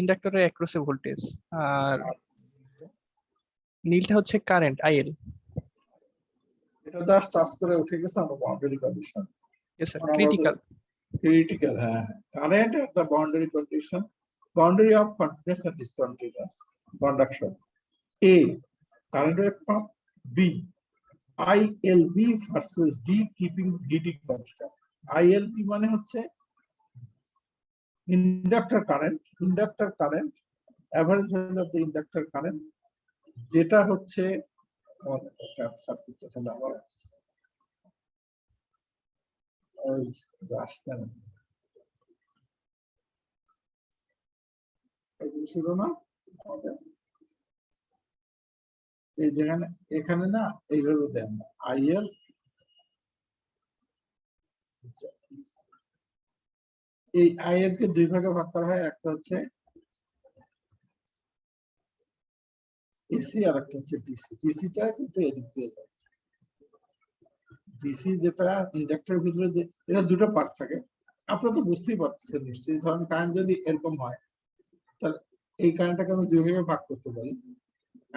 ইন্ডাক্টরের অ্যাক্রসে ভোল্টেজ, আর নীলটা হচ্ছে কারেন্ট আইএল। এটা জাস্ট টাচ করে উঠে গেছে আমরা boundary condition. Yes sir, critical. Critical, current at the boundary condition, boundary of continuous and discontinuous conduction. A, current waveform. B, ILB versus D, keeping VD constant. ILB মানে হচ্ছে inductor current, average value of the inductor current যেটা হচ্ছে আমাদের একটা circuit তাহলে আবার ওই যে আসছে না এগুলো ছিল না আমাদের এই যেখানে এখানে না এইভাবে দেন আইএল এই আইএল কে দুই ভাগে ভাগ করা হয়, একটা হচ্ছে এসি আর একটা হচ্ছে ডিসি। ডিসিটা কিন্তু এদিক দিয়ে যায়, ডিসি যেটা ইন্ডাক্টরের ভিতরে যে এটা দুটো পার্ট থাকে, আপনারা তো বুঝতেই পারতেছেন নিশ্চয়ই। ধরেন কারেন্ট যদি এরকম হয় তাহলে এই কারেন্টটাকে আমি দুই ভাগে ভাগ করতে পারি।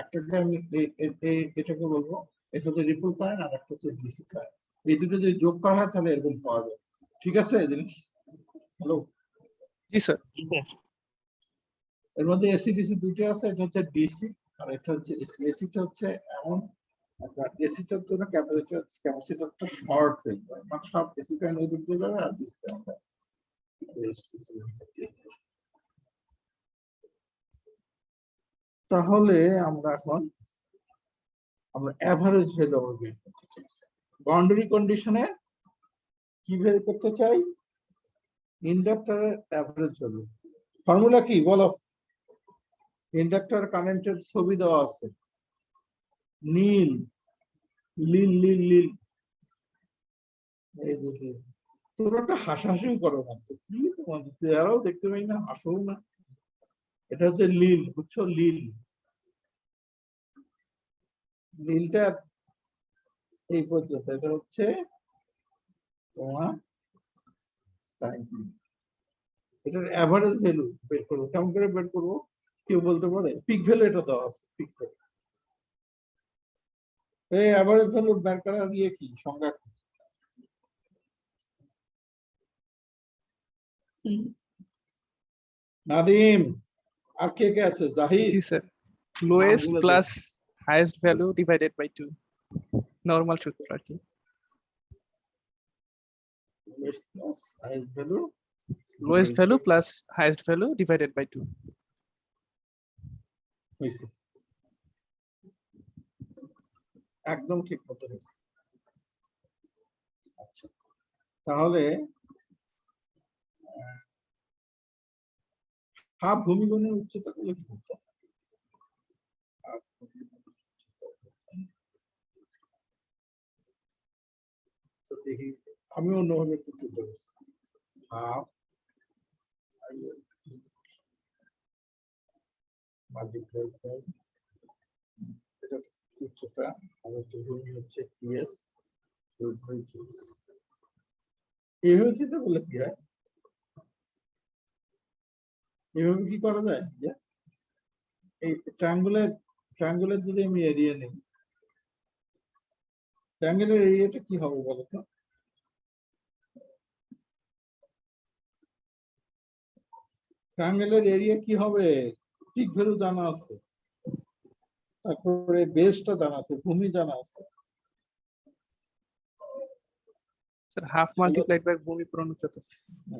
একটাকে আমি এটাকে বলবো এটা হচ্ছে রিপল কারেন্ট, আর একটা হচ্ছে ডিসি কারেন্ট। এই দুটো যদি যোগ করা হয় তাহলে এরকম পাওয়া যায়। ঠিক আছে এই জিনিস? হ্যালো, জি স্যার। জি স্যার। এর মধ্যে এসি ডিসি দুটো আছে, এটা হচ্ছে ডিসি আর এটা হচ্ছে এসি। এসিটা হচ্ছে এমন আপনার এসিটার জন্য ক্যাপাসিটরটা শর্ট হয়ে যায়, মানে সব এসি কারেন্ট ওই দিক দিয়ে যাবে আর ডিসি কারেন্ট তাহলে আমরা এখন এভারেজ ভ্যালু বের করতে চাই। বাউন্ডারি কন্ডিশনে কি বের করতে চাই? ইন্ডাক্টরের এভারেজ ভ্যালু। ফর্মুলা কি বলো? ইন্ডাক্টর কারেন্টের ছবি দেওয়া আছে, নীল লীল লীল লীল, এই যে তোমরা একটা হাসাহাসিও করো না তো, কি তোমাদের চেহারাও দেখতে পাই না, হাসো না। এটা হচ্ছে লীল, বুঝছো? লীল, লীলটা এই পর্যন্ত, এটা হচ্ছে তোমার টাইম। এটার এভারেজ ভ্যালু বের করবো। কেমন করে বের করবো কেউ বলতে পারে? পিক ভ্যালু এটা দেওয়া আছে, পিক ভ্যালু। এই এভারেজ ভ্যালু বের করার ইয়ে কি, সংজ্ঞা কি? নাদিম, আর কে কে আছে? জাহিদ, জি স্যার। লোয়েস্ট নামগুলো প্লাস দেখি। Highest value divided by 2, normal সূত্র আর কি। Lowest plus highest value lowest value plus highest value divided by 2। হয়েছে, একদম ঠিক মতো হয়েছে। আচ্ছা, তাহলে হাফ ভূমিগুণের উচ্চতা গুলো কি হচ্ছে? দেখি, আমি অন্যভাবে একটু চিন্তা করছি। হাফ মাল্টিপ্লাই বাই এটা উচ্চতা, আর হচ্ছে ভূমি হচ্ছে টিএস রুট বাই টিএস। এইভাবে চিন্তা করলে কি হয়? এভাবে কি করা যায় যে এই ট্রায়াঙ্গুলার যদি আমি এরিয়া নিই, ট্রায়াঙ্গুলার এরিয়াটা কি হবে বলতো? ট্রায়াঙ্গুলার এরিয়া কি হবে? পিক ভ্যালু জানা আছে, তারপরে বেসটা জানা আছে, ভূমি জানা আছে। স্যার হাফ মাল্টিপ্লাইড বাই ভূমি পূরণ উচ্চতা।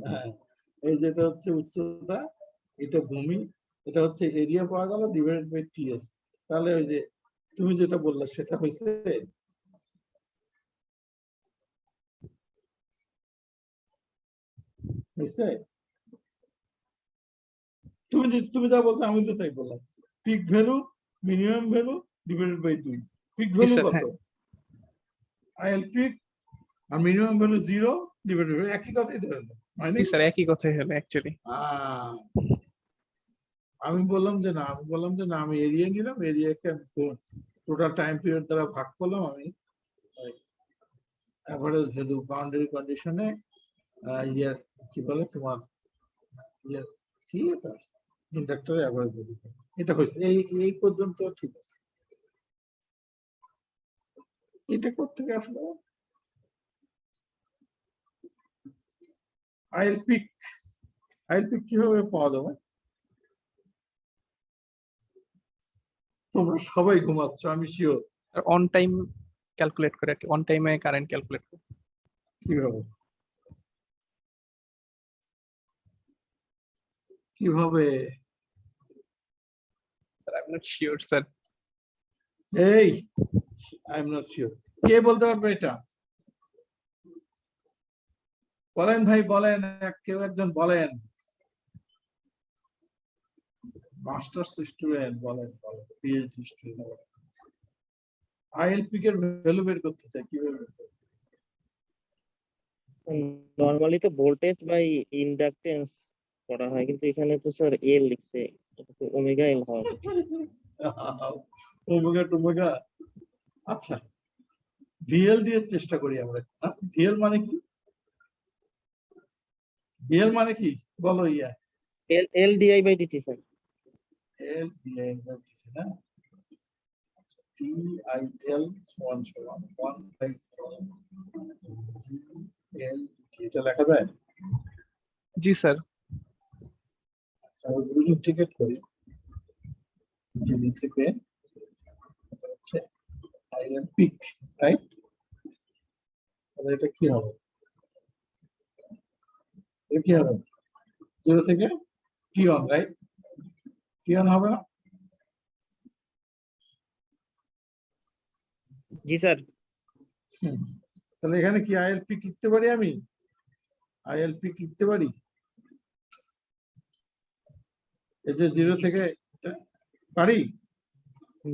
হ্যাঁ, এই যেটা হচ্ছে উচ্চতা, এটা ভূমি, এটা হচ্ছে এরিয়া পাওয়া গেল ডিভাইডেড বাই টিএস। তাহলে ওই যে তুমি যেটা বললে সেটা হয়েছে। তুমি যা বলছো আমি তো তাই বললাম। Peak value minimum value divided by 2। Peak value sir, কত? হ্যাঁ। আইএল পিক আর মিনিমাম ভ্যালু 0 ডিভাইডেড বাই, একই কথাই তো হলো, মানে জি স্যার, একই কথাই হলো অ্যাকচুয়ালি। আমি বললাম যে না, আমি এরিয়া নিলাম, এরিয়াকে টোটাল টাইম পিরিয়ড দ্বারা ভাগ করলাম। আমি এভারেজ ভ্যালু বাউন্ডারি কন্ডিশনে ইয়ার কি বলে তোমার ইয়ার কি এটা ইন্ডাক্টরের এভারেজ ভ্যালু এটা হয়েছে। এই পর্যন্ত ঠিক আছে। এটা কোত্থেকে আসলো? আইএল পিক কিভাবে পাওয়া যাবে? তোমরা সবাই ঘুমাচ্ছ আমি শিওর। অন টাইম ক্যালকুলেট করে আর কি, অন টাইমে কারেন্ট ক্যালকুলেট করে। কিভাবে কিভাবে? Sir I am not sure sir. এই আই এম নট শিওর, কে বলতে পারবে এটা? বলেন ভাই, বলেন, কেউ একজন বলেন। মাস্টার্স স্টুডেন্ট বলেন, বলেন, পিএইচডি স্টুডেন্ট। আইএলপি এর ভ্যালু বের করতে চাই, কিভাবে বের করব? নরমালি তো ভোল্টেজ বাই ইন্ডাকটেন্স করা হয়, কিন্তু এখানে তো স্যার এল লিখছে, এটা তো ওমেগা এল হওয়া উচিত। ওমেগা টুমেগা। আচ্ছা, ভিএল দিয়ে চেষ্টা করি আমরা। ভিএল মানে কি? ভিএল মানে কি বলো? Yeah L L di by dt sir. L di by dt না, টিআইএল সমান সমান 1/L এটা লেখা যায়। জি স্যার। আমরা যদি ইন্টিগ্রেট করি জিবি থেকে হচ্ছে আইএল পিক, রাইট? তাহলে এটা কি হবে? এটা কি হবে? 0 থেকে টি1, রাইট? টি1 হবে না? জি স্যার। তাহলে এখানে কি আইএল পিক লিখতে পারি আমি? আইএল পিক লিখতে পারি? এই যে 0 থেকে পারি?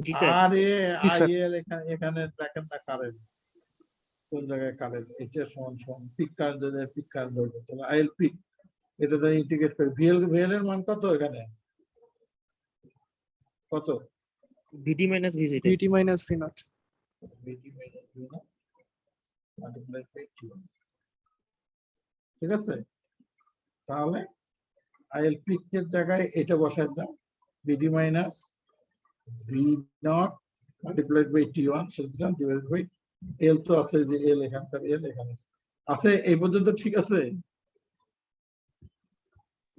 জি স্যার। আরে জি স্যার। আইএল এখানে দেখেন না কারেন্ট কোন জায়গায়, কারেন্ট এটা সমান সমান পিক কারেন্ট, যদি পিক কারেন্ট ধরবো তাহলে আইএল পিক, এটা তো ইন্টিগ্রেট করি। ভিএল এর মান কত এখানে? কত? VD minus VGT. VT minus V naught. VD minus V naught multiply by T. ঠিক আছে, তাহলে আইএল পিক এর জায়গায় এটা বসাই দাও, VD minus V naught multiplied by টি1 সেটা ডিভাইডেড বাই এল। তো আছে যে এল, এখানকার এল এখানে আছে। এই পর্যন্ত ঠিক আছে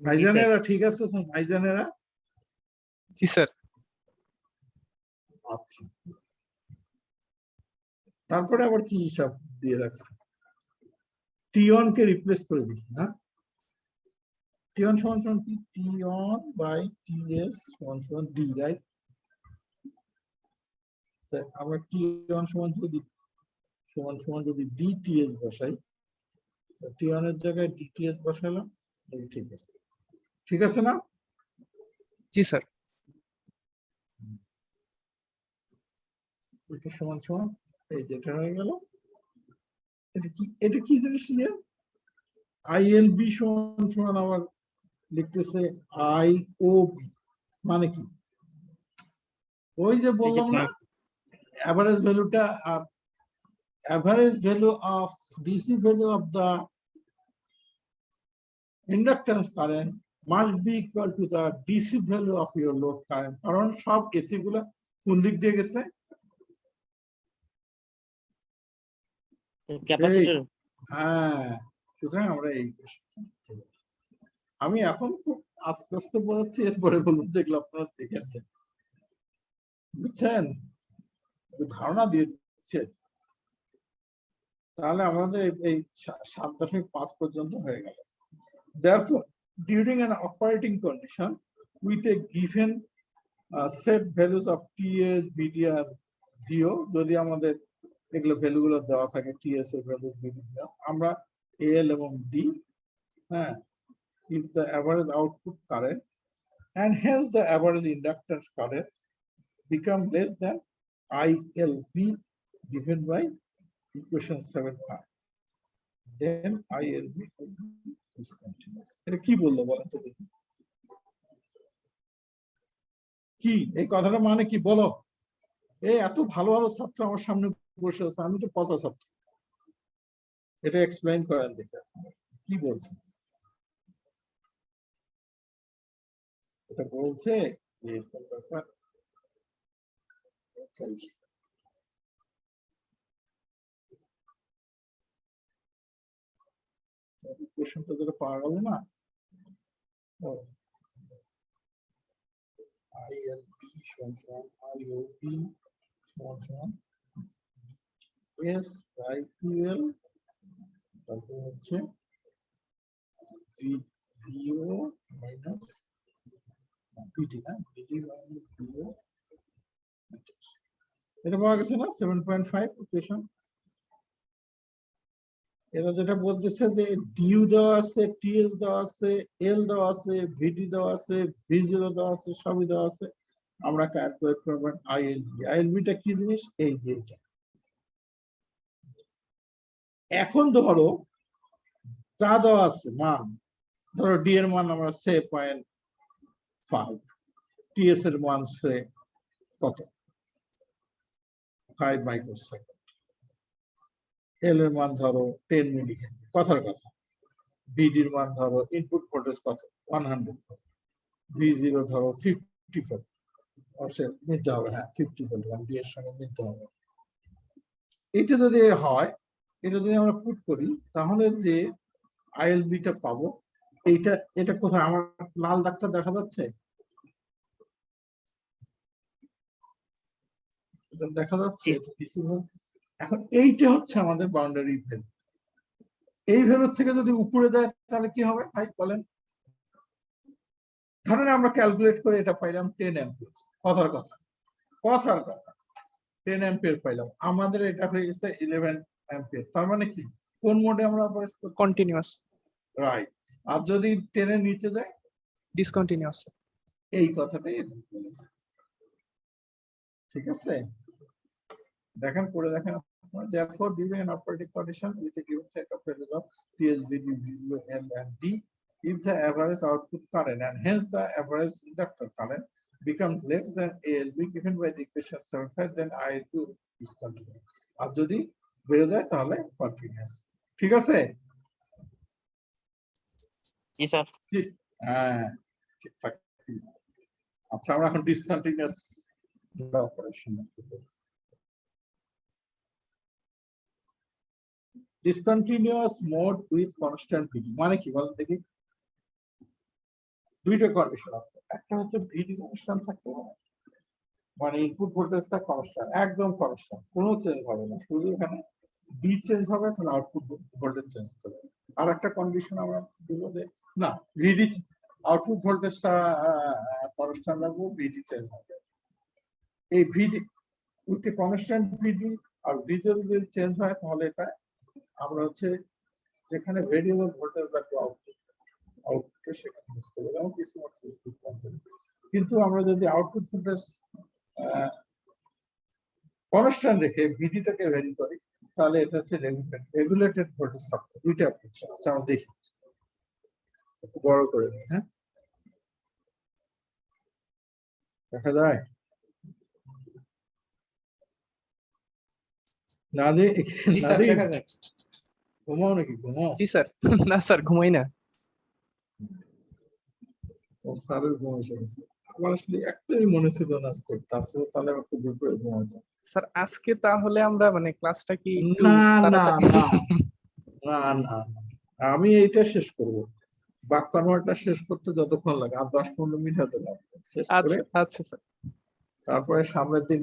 জি স্যার। ভাইজানেরা? ঠিক আছে ভাইজানেরা? জি স্যার। আচ্ছা, তারপরে আবার কি সব দিয়ে রাখছে? টি1 কে রিপ্লেস করে দিই, হ্যাঁ? টি1 সমান সমান কি? টি1 বাই টিএস সমান সমান ডি, রাইট? আমরা টি1 সমান যদি ডিটিএস বসাই, টি1 এর জায়গায় ডিটিএস বসালাম, ঠিক আছে। ঠিক আছে না? জি স্যার। এটা সমান সমান এই যেটা হয়ে গেল। এটা কি জিনিস নিয়ে? আইএলবি সমান সমান আবার লিখতেছে আইওবি, মানে কি? ওই যে বললাম না, অ্যাভারেজ ভ্যালুটা, average value of DC value of the inductance current must be equal to the DC value of your load current, কারণ সব এসি গুলা কোন দিক দিয়ে গেছে? ক্যাপাসিটর। হ্যাঁ, সুতরাং আমরা এই আমি এখন খুব আস্তে আস্তে বলছি, এরপরে বলবো যেগুলো আপনারা দেখেন, বুঝছেন? ধারণা দিয়ে দিচ্ছে। তাহলে আমাদের এই 7.5 পর্যন্ত হয়ে গেল। Therefore, during an operating condition with a given set values of TS, VD and VO, যদি আমাদের এগুলো ভ্যালু গুলো দেওয়া থাকে, TS এর ভ্যালু, VD, আমরা AL এবং D, হ্যাঁ, if the average output current and hence the average inductance current become less than ILB given by equation 7.5, then ILB will be discontinuous. এটা কি বললো বলেন তো দেখি? কি এই কথাটা মানে কি বলো? এই এত ভালো ভালো ছাত্র আমার সামনে বসে আছে, আমি তো পচা ছাত্র। এটা এক্সপ্লেইন করেন দেখে কি বলছে। এটা বলছে যে এরকম ব্যাপার। কোশ্চেনটা যেটা পাওয়া গেল না, ILB সমান IOB সমান S by 2L, তারপর হচ্ছে VO মাইনাস VD, না VD মাইনাস VO। এটা পাওয়া গেছে না 7.5 ইকুয়েশন। এরা যেটা বলতেছে যে ডিউ দেওয়া আছে, টিএস দেওয়া আছে, এল দেওয়া আছে, ভিডি দেওয়া আছে, ভি0 দেওয়া আছে, সবই দেওয়া আছে। আমরা ক্যালকুলেট করবেন আইএলবি। আইএলবিটা কি জিনিস? এই যে এটা। এখন ধরো যা দেওয়া আছে মান, ধরো ডি এর মান আমরা 0.5, টিএস এর মান কত 5 মাইক্রোসেকেন্ড, এল এর মান ধরো 10 মিলি হেনরি, কথার কথা। বিডির মান ধরো ইনপুট ভোল্টেজ কত 100, ভি0 ধরো 50 ভোল্ট, অবশ্যই নিতে হবে, হ্যাঁ 50 ভোল্ট, ডি এর সঙ্গে নিতে হবে। এটা যদি হয়, এটা যদি আমরা পুট করি, তাহলে যে আইএলবিটা পাবো, এটা কোথায়? আমার লাল দাগটা দেখা যাচ্ছে? এটা দেখা যাচ্ছে? এখন এইটা হচ্ছে আমাদের বাউন্ডারি ভ্যালু। এই ভ্যালু থেকে যদি উপরে দেয় তাহলে কি হবে ভাই বলেন? ধরেন আমরা ক্যালকুলেট করে এটা পাইলাম 10 অ্যাম্পিয়ার, কথার কথা 10 অ্যাম্পিয়ার পাইলাম, আমাদের এটা হয়ে গেছে 11 অ্যাম্পিয়ার। তার মানে কি, কোন মোডে আমরা অপারেট করছি? Continuous, right. আর যদি 10 এর নিচে যায়, ডিসকন্টিনিউয়াস। এই কথাটাই এখানে বলেছে। ঠিক আছে, দেখেন পড়ে দেখেন। Therefore, during an operating condition with a given set of values of TS, VD, VO, L, and D, if the average output current and hence the average inductor current becomes less than ALB given by the equation 75, then IL2 is continuous. আর যদি বেড়ে যায় তাহলে continuous। ঠিক আছে? জি sir. হ্যাঁ ঠিকঠাক। আচ্ছা, আমরা এখন ডিসকন্টিনিউয়াস অপারেশন করব। ডিসকন্টিনিউয়াস মোড উইথ কনস্ট্যান্ট ভিডি মানে কি বলেন দেখি? দুইটা কন্ডিশন আছে, একটা হচ্ছে ভিডি কনস্ট্যান্ট থাকতে হবে, মানে ইনপুট ভোল্টেজটা কনস্ট্যান্ট, একদম কনস্ট্যান্ট, কোনো চেঞ্জ হবে না, শুধু এখানে ডি চেঞ্জ হবে, তাহলে আউটপুট ভোল্টেজ চেঞ্জ হবে। আর একটা কন্ডিশন আমরা দিব যে না, ভিডি আউটপুট ভোল্টেজটা কনস্ট্যান্ট রাখবো, ভিডি চেঞ্জ হবে। এই ভিডি উইথ কনস্ট্যান্ট ভিডি আর ভিডি যদি চেঞ্জ হয়, তাহলে এটা আমরা হচ্ছে যেখানে ভেরিয়েবল ভোল্টেজ রাখবো আউটপুটে, সেখানে বুঝতে পারবো এবং কিছু কিন্তু আমরা যদি আউটপুট ভোল্টেজ কনস্ট্যান্ট রেখে ভিডিটাকে ভ্যারি করি, তাহলে এটা হচ্ছে রেগুলেটেড ভোল্টেজ সাপ্লাই। দুইটা অ্যাপ্রোচ আছে, আমরা দেখি একটু বড় করে নিই। হ্যাঁ, দেখা যায় না যে দেখা যায়। ঘুমাও নাকি? ঘুমাও? জি স্যার। না স্যার, ঘুমাই না। ও স্যারের ঘুম এসে গেছে। আমার আসলে একটাই মনে ছিল না আজকে, তাহলে একটু দুপুরে ঘুমাইতাম। স্যার আজকে তাহলে আমরা মানে ক্লাসটা কি একটু না না তাড়াতাড়ি? না না না, আমি এইটা শেষ করব। বাক কনভার্টার শেষ করতে যতক্ষণ লাগে, আর 10-15 মিনিট হাতে লাগবে শেষ করে। আচ্ছা আচ্ছা স্যার। তারপরে সামনের দিন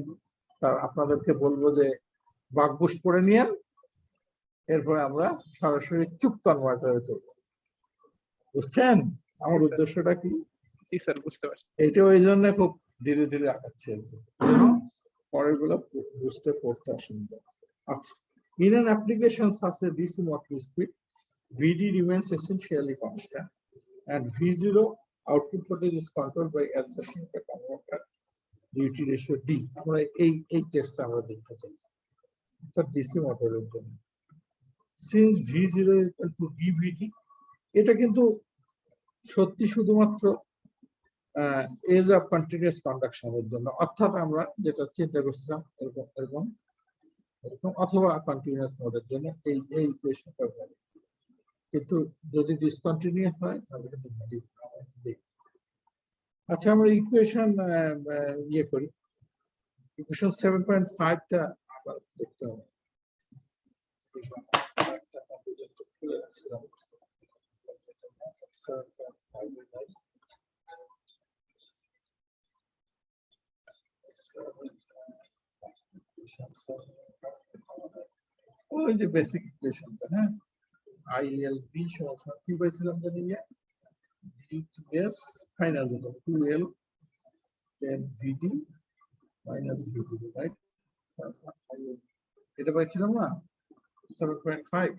আপনাদেরকে বলবো যে বাক বুস্ট করে নিয়েন, এরপরে আমরা সরাসরি চুপ কনভার্টারে চলবো। বুঝছেন আমার উদ্দেশ্যটা কি? জি স্যার, বুঝতে পারছি। এটা ওই জন্য খুব ধীরে ধীরে আগাচ্ছে, পরের গুলো বুঝতে পড়তে অসুবিধা। আচ্ছা, in an application such as DC motor speed, VD remains essentially constant and V0 output voltage is controlled by adjusting the converter duty ratio D. আমরা এই কেসটা আমরা দেখতে চাই অর্থাৎ DC মোটরের জন্য। Since V0 is equal to dVD, এটা কিন্তু সত্যি শুধুমাত্র এজ অফ কন্টিনিউয়াস কন্ডাকশনের জন্য, অর্থাৎ আমরা যেটা চিন্তা করছিলাম এরকম এরকম এরকম, অথবা কন্টিনিউয়াস মোডের জন্য এই ইকুয়েশনটা হবে। কিন্তু যদি ডিসকন্টিনিউয়াস হয় তাহলে কিন্তু ভ্যালিড হবে। আচ্ছা, আমরা ইকুয়েশন ইয়ে করি, ইকুয়েশন 7.5টা আবার দেখতে হবে। ওই যে বেসিক ইকুয়েশনটা, হ্যাঁ, ILB সমান কি পাইছিলাম জানি না, VTS ফাইনাল যেটা 2L then VD minus V0, right? এটা পাইছিলাম না 7.5।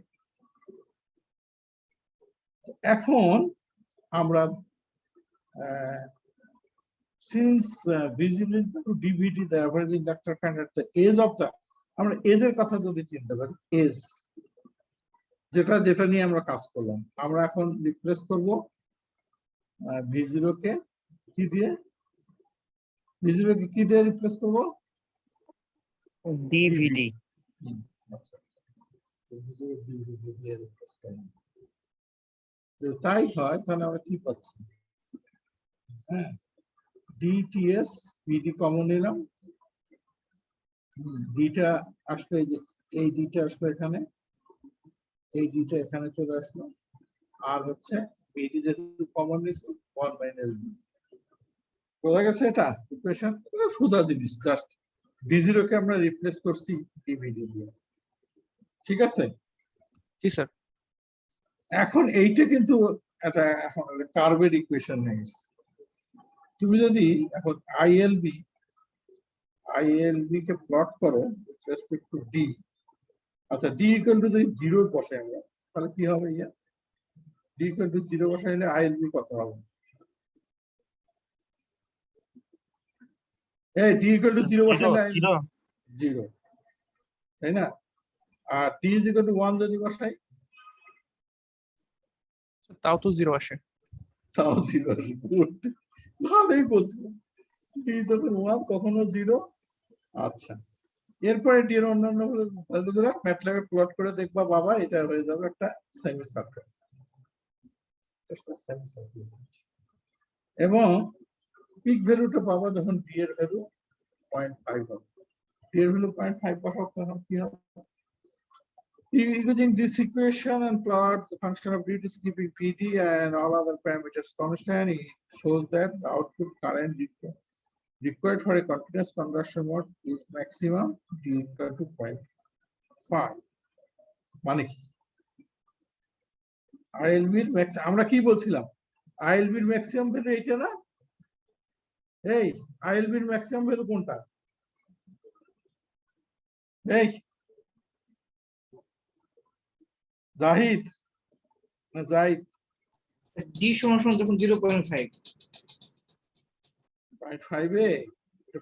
এখন আমরা since visibility to DVT the average inductor current at the age of the আমরা age এর কথা যদি চিন্তা করি age যেটা নিয়ে আমরা কাজ করলাম আমরা এখন রিপ্লেস করব V0 কে কি দিয়ে V0 কে কি দিয়ে রিপ্লেস করব ডিভিডি। আচ্ছা V0 DVT দিয়ে রিপ্লেস করলাম যদি তাই হয় তাহলে আমরা কি পাচ্ছি হ্যাঁ DTS PD কমন নিলাম ডিটা আসলে এই ডিটা আসলে এখানে এই ডিটা এখানে চলে আসলো আর হচ্ছে PD যেহেতু কমন নিচ্ছে 1 মাইনাস D বোঝা গেছে এটা ইকুয়েশন এটা সুদা জিনিস জাস্ট V0 কে আমরা রিপ্লেস করছি DVD দিয়ে ঠিক আছে জি স্যার। এখন এইটা কিন্তু এটা এখন কার্ভের ইকুয়েশন হয়ে গেছে তুমি যদি এখন ILB কে প্লট করো with respect to D আচ্ছা D equal to যদি 0 বসাই আমরা তাহলে কি হবে ইয়া D equal to 0 বসাইলে ILB কত হবে এই D equal to 0 বসাইলে ILB 0 তাই না আর D is equal to 1 যদি বসাই তাও তো 0 আসে। তাও 0 আসে গুড ভালোই বলছো D যখন 1 তখনও 0 আচ্ছা এরপরে D এর অন্যান্য ভ্যালুগুলো ম্যাটল্যাবে প্লট করে দেখবা বাবা এটা হয়ে যাবে একটা সেমি সার্কেল এবং পিক ভ্যালুটা পাবা যখন D এর ভ্যালু 0.5 হবে D এর ভ্যালু 0.5 বসাও তখন কি হবে using this equation and plot the function of D to keeping PD and all other parameters constant it shows that the output current required for a continuous conversion mode is maximum D equal to 0.5 মানে কি ILB এর max আমরা কি বলছিলাম ILB এর maximum value এইটা না এই ILB এর ম্যাক্সিমাম ভ্যালু কোনটা এই জাহিদ না জাহিদ ডি সমান সমান যখন 0.5 0.5 এ এটা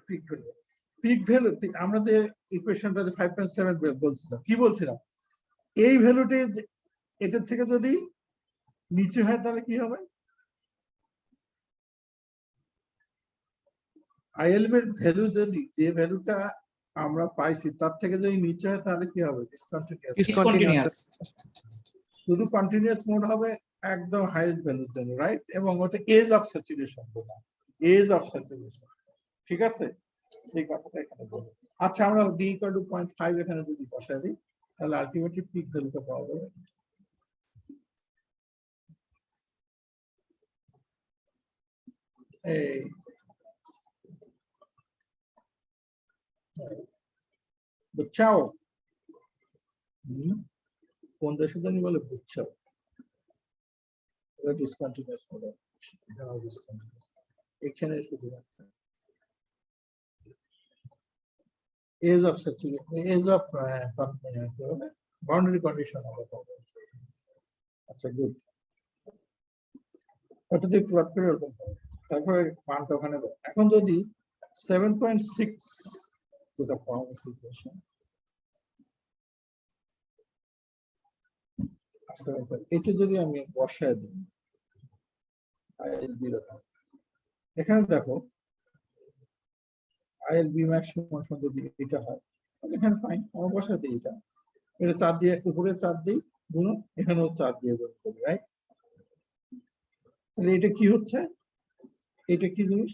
পিক ভ্যালু আমরা যে ইকুয়েশনটা 5.7 বলছিলাম কি বলছিলাম এই ভ্যালুটি এটার থেকে যদি নিচে হয় তাহলে কি হবে ILB এর ভ্যালু যদি যে ভ্যালুটা আমরা পাইছি তার থেকে যদি নিচে হয় তাহলে কি হবে ডিসকন্টিনিউয়াস শুধু কন্টিনিউয়াস মোড হবে একদম হাইয়েস্ট ভ্যালুর জন্য রাইট এবং ওটা এজ অফ স্যাচুরেশন বলা এজ অফ স্যাচুরেশন ঠিক আছে এই কথাটা এখানে বলো আচ্ছা আমরা D equal to 0.5 এখানে যদি বসাই দিই তাহলে আলটিমেটলি পিক ভ্যালুটা পাওয়া যাবে এই বুঝছাও কোন দেশে জানি বলে বুঝছাও এটা ডিসকন্টিনিউয়াস মোড এখানে ডিসকন্টিনিউয়াস এখানে শুধু edge of saturation edge of boundary condition আমরা পাবো আচ্ছা গুড ওটা দিয়ে প্লট করে এরকম তারপরে মানটা ওখানে এখন যদি 7.6 যেটা পাওয়া গেছে ইকুয়েশন এটা যদি আমি বসায় দিই ILB এখানে দেখো ILB ম্যাক্সিমাম যদি এটা হয় তাহলে এখানে ফাইন আমরা বসায় দিই এটা 4 দিয়ে উপরে 4 দিই গুণ এখানেও 4 দিয়ে গুণ করি রাইট তাহলে এটা কি হচ্ছে এটা কি জিনিস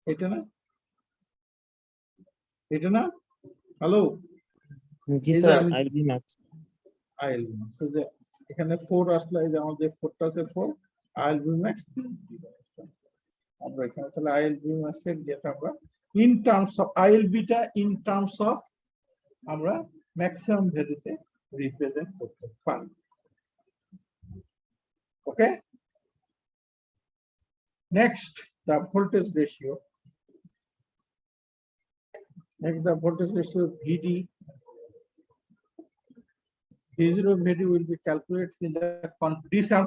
এটা না হ্যালো জি স্যার ILB ম্যাক্স ILB যে এখানে 4 আসলে এই যে আমাদের 4টা আছে 4 ILB ম্যাক্স আমরা এখানে তাহলে ILB ম্যাক্স এর যেটা আমরা ইন টার্মস অফ ILB টা ইন টার্মস অফ আমরা ম্যাক্সিমাম ভ্যালুতে রিপ্রেজেন্ট করতে পারি okay next the voltage ratio Next, the voltage ratio VD. V0 value will be calculated in the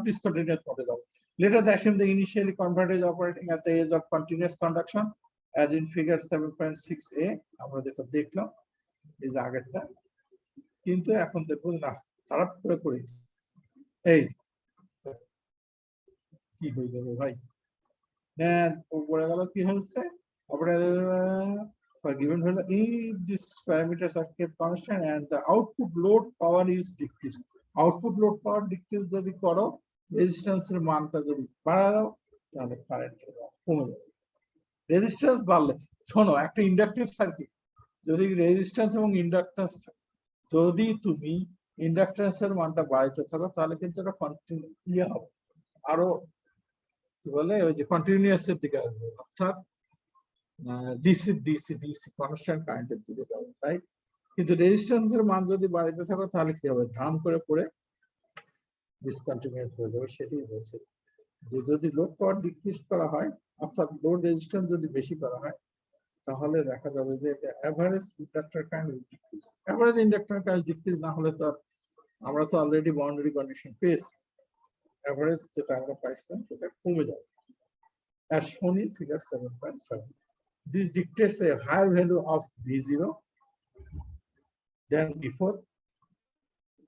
discontinuous model. Let us assume the initially converter is operating at the edge of continuous conduction, as in figure 7.6a. আমরা যেটা দেখলাম এই যে আগেরটা, কিন্তু এখন দেখবো না খারাপ করে করেছি। এই কি হয়ে যাবে ভাই, পড়ে গেল কি হচ্ছে given value if these parameters are kept constant and the output load power is decreased. Output load power decrease যদি করো, রেজিস্ট্যান্স এর মানটা যদি বাড়া দাও তাহলে কারেন্ট কমে যাবে। রেজিস্ট্যান্স বাড়লে, শোনো, একটা ইন্ডাকটিভ সার্কিট যদি রেজিস্ট্যান্স এবং ইন্ডাকট্যান্স থাকে, যদি তুমি ইন্ডাকট্যান্স এর মানটা বাড়াইতে থাকো তাহলে কিন্তু এটা কন্টিনিউ হবে, আরো কি বলে ওই যে কন্টিনিউয়াস এর দিকে আসবে, অর্থাৎ ডিসি ডিসি ডিসি কনস্ট্যান্ট কারেন্টের দিকে যাবে, রাইট? কিন্তু রেজিস্ট্যান্স এর মান যদি বাড়াইতে থাকো তাহলে কি হবে, ধাম করে পড়ে ডিসকন্টিনিউয়াস হয়ে যাবে। সেটাই বলছে যে যদি লোড পাওয়ার ডিক্রিজ করা হয়, অর্থাৎ লোড রেজিস্ট্যান্স যদি বেশি করা হয়, তাহলে দেখা যাবে যে average inductor current will decrease. Average inductor current decrease না হলে তো আমরা তো অলরেডি বাউন্ডারি কন্ডিশন পেয়েছি, এভারেজ যেটা আমরা পাইছিলাম সেটা কমে যাবে, as shown in figure 7.7. This dictates a higher value of V0 than before,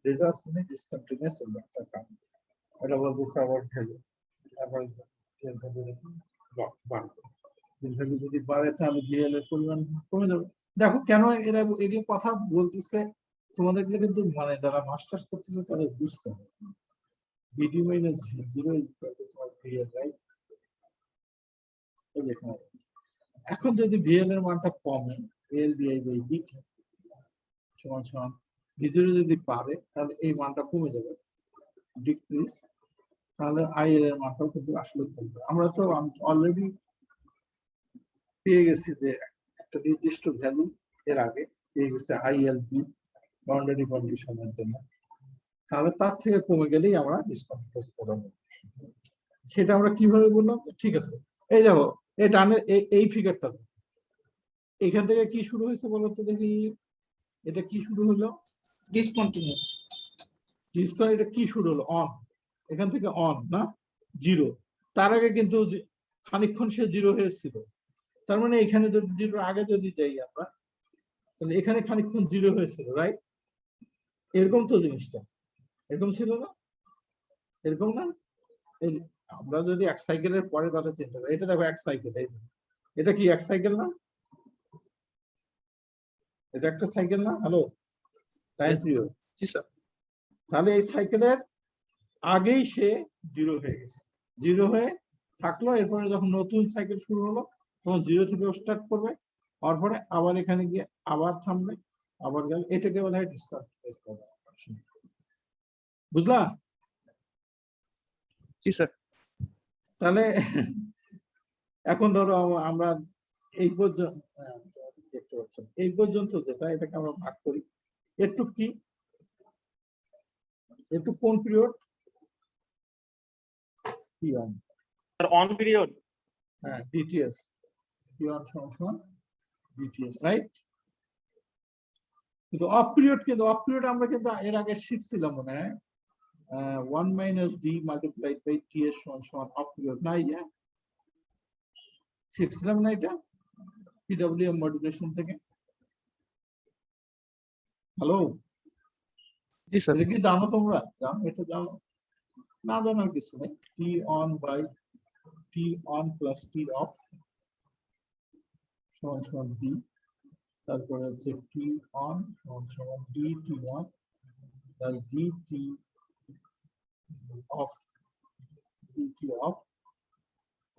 results in a discontinuous inductor current. এটা বলতেছে আবার ভ্যালু, average ভ্যালু যদি বাড়ে তাহলে VL এর পরিমাণ কমে যাবে। দেখো কেন এরা এগুলো কথা বলতেছে, তোমাদেরকে কিন্তু মানে যারা মাস্টার্স করতেছে তাদের বুঝতে হবে। VD minus V0 is equal to VL, right? এখন যদি VL এর মানটা কমে, LDI/dt সমান সমান V0 যদি পারে তাহলে এই মানটা কমে যাবে, ডিক্রিজ, তাহলে IL এর মানটাও কিন্তু আসলে কমবে। আমরা তো অলরেডি পেয়ে গেছি যে একটা নির্দিষ্ট ভ্যালু এর আগে পেয়ে গেছে ILB বাউন্ডারি কন্ডিশনের জন্য, তাহলে তার থেকে কমে গেলেই আমরা ডিসকন্টিনিউয়াস করব। সেটা আমরা কিভাবে বললাম, ঠিক আছে, এই দেখো এই ডানে এই ফিগারটা, এখান থেকে কি শুরু হয়েছে বলো তো দেখি, এটা কি শুরু হলো, ডিসকন্টিনিউয়াস। এটা কি শুরু হলো, অন, এখান থেকে অন না, জিরো। তার আগে কিন্তু খানিকক্ষণ সে জিরো হয়েছিল, তার মানে এখানে যদি জিরোর আগে যদি যাই আমরা, তাহলে এখানে খানিকক্ষণ জিরো হয়েছিল, রাইট? এরকম তো জিনিসটা, এরকম ছিল না, এরকম না? এই আমরা যদি এক সাইকেলের পরের কথা চিন্তা করি, এটা দেখো এক সাইকেল, এটা কি এক সাইকেল না? এটা একটা সাইকেল না? হ্যালো, জি স্যার। তাহলে এই সাইকেলের আগেই সে জিরো হয়ে গেছে, জিরো হয়ে থাকলো, এরপরে যখন নতুন সাইকেল শুরু হলো তখন জিরো থেকে স্টার্ট করবে, তারপরে আবার এখানে গিয়ে আবার থামবে, আবার গেল, এটাকে বলা হয় ডিসকন্টিনিউয়াস কন্ডিশন। বুঝলা? জি স্যার। তাহলে এখন ধরো আমরা এই পর্যন্ত দেখতে পাচ্ছেন, এই পর্যন্ত যেটা, এটাকে আমরা ভাগ করি, একটু কি, একটু কোন পিরিয়ড, T1, অন পিরিয়ড, হ্যাঁ DTS, T1 সমান DTS, রাইট? কিন্তু অফ পিরিয়ড, কিন্তু অফ পিরিয়ড আমরা কিন্তু এর আগে শিখছিলাম মনে হয় 1 minus D multiplied by TS সমান অফ পিরিয়ড, না? ইয়া শিখছিলাম না এটা PWM মডুলেশন থেকে? হ্যালো, জি স্যার। এটা কি জানো তোমরা? জানো, এটা জানো না? জানার কিছু নেই। T on by T on plus T off সমান D, তারপরে হচ্ছে T on সমান D T on plus D T off, D T off।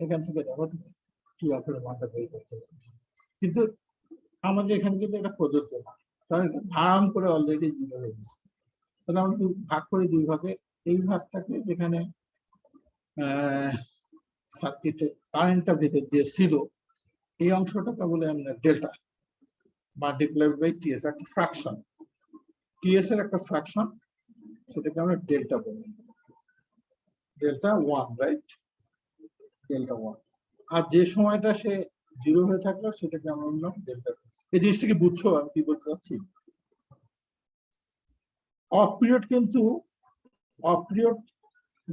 এখান থেকে দেখো তুমি T off এর মানটা বের করতে পারবে, কিন্তু আমাদের এখানে কিন্তু এটা প্রযোজ্য না, কারণ ধাম করে অলরেডি জিরো হয়ে গেছে। তাহলে আমরা ভাগ করি দুই ভাগে, এই ভাগটাকে যেখানে সার্কিটের কারেন্টটা ভিতর দিয়ে ছিল, এই অংশটাকে বলে আমরা ডেল্টা, মাল্টিপ্লাইড বাই টিএস, একটা ফ্র্যাকশন, টিএস এর একটা ফ্র্যাকশন, সেটাকে আমরা ডেল্টা বলি, ডেল্টা 1, রাইট? ডেল্টা 1। আর যে সময়টা সে জিরো হয়ে থাকলো সেটাকে আমরা বললাম ডেল্টা 2। এই জিনিসটা কি বুঝছো আমি কি বলতে চাচ্ছি? অফ পিরিয়ড কিন্তু অফ পিরিয়ড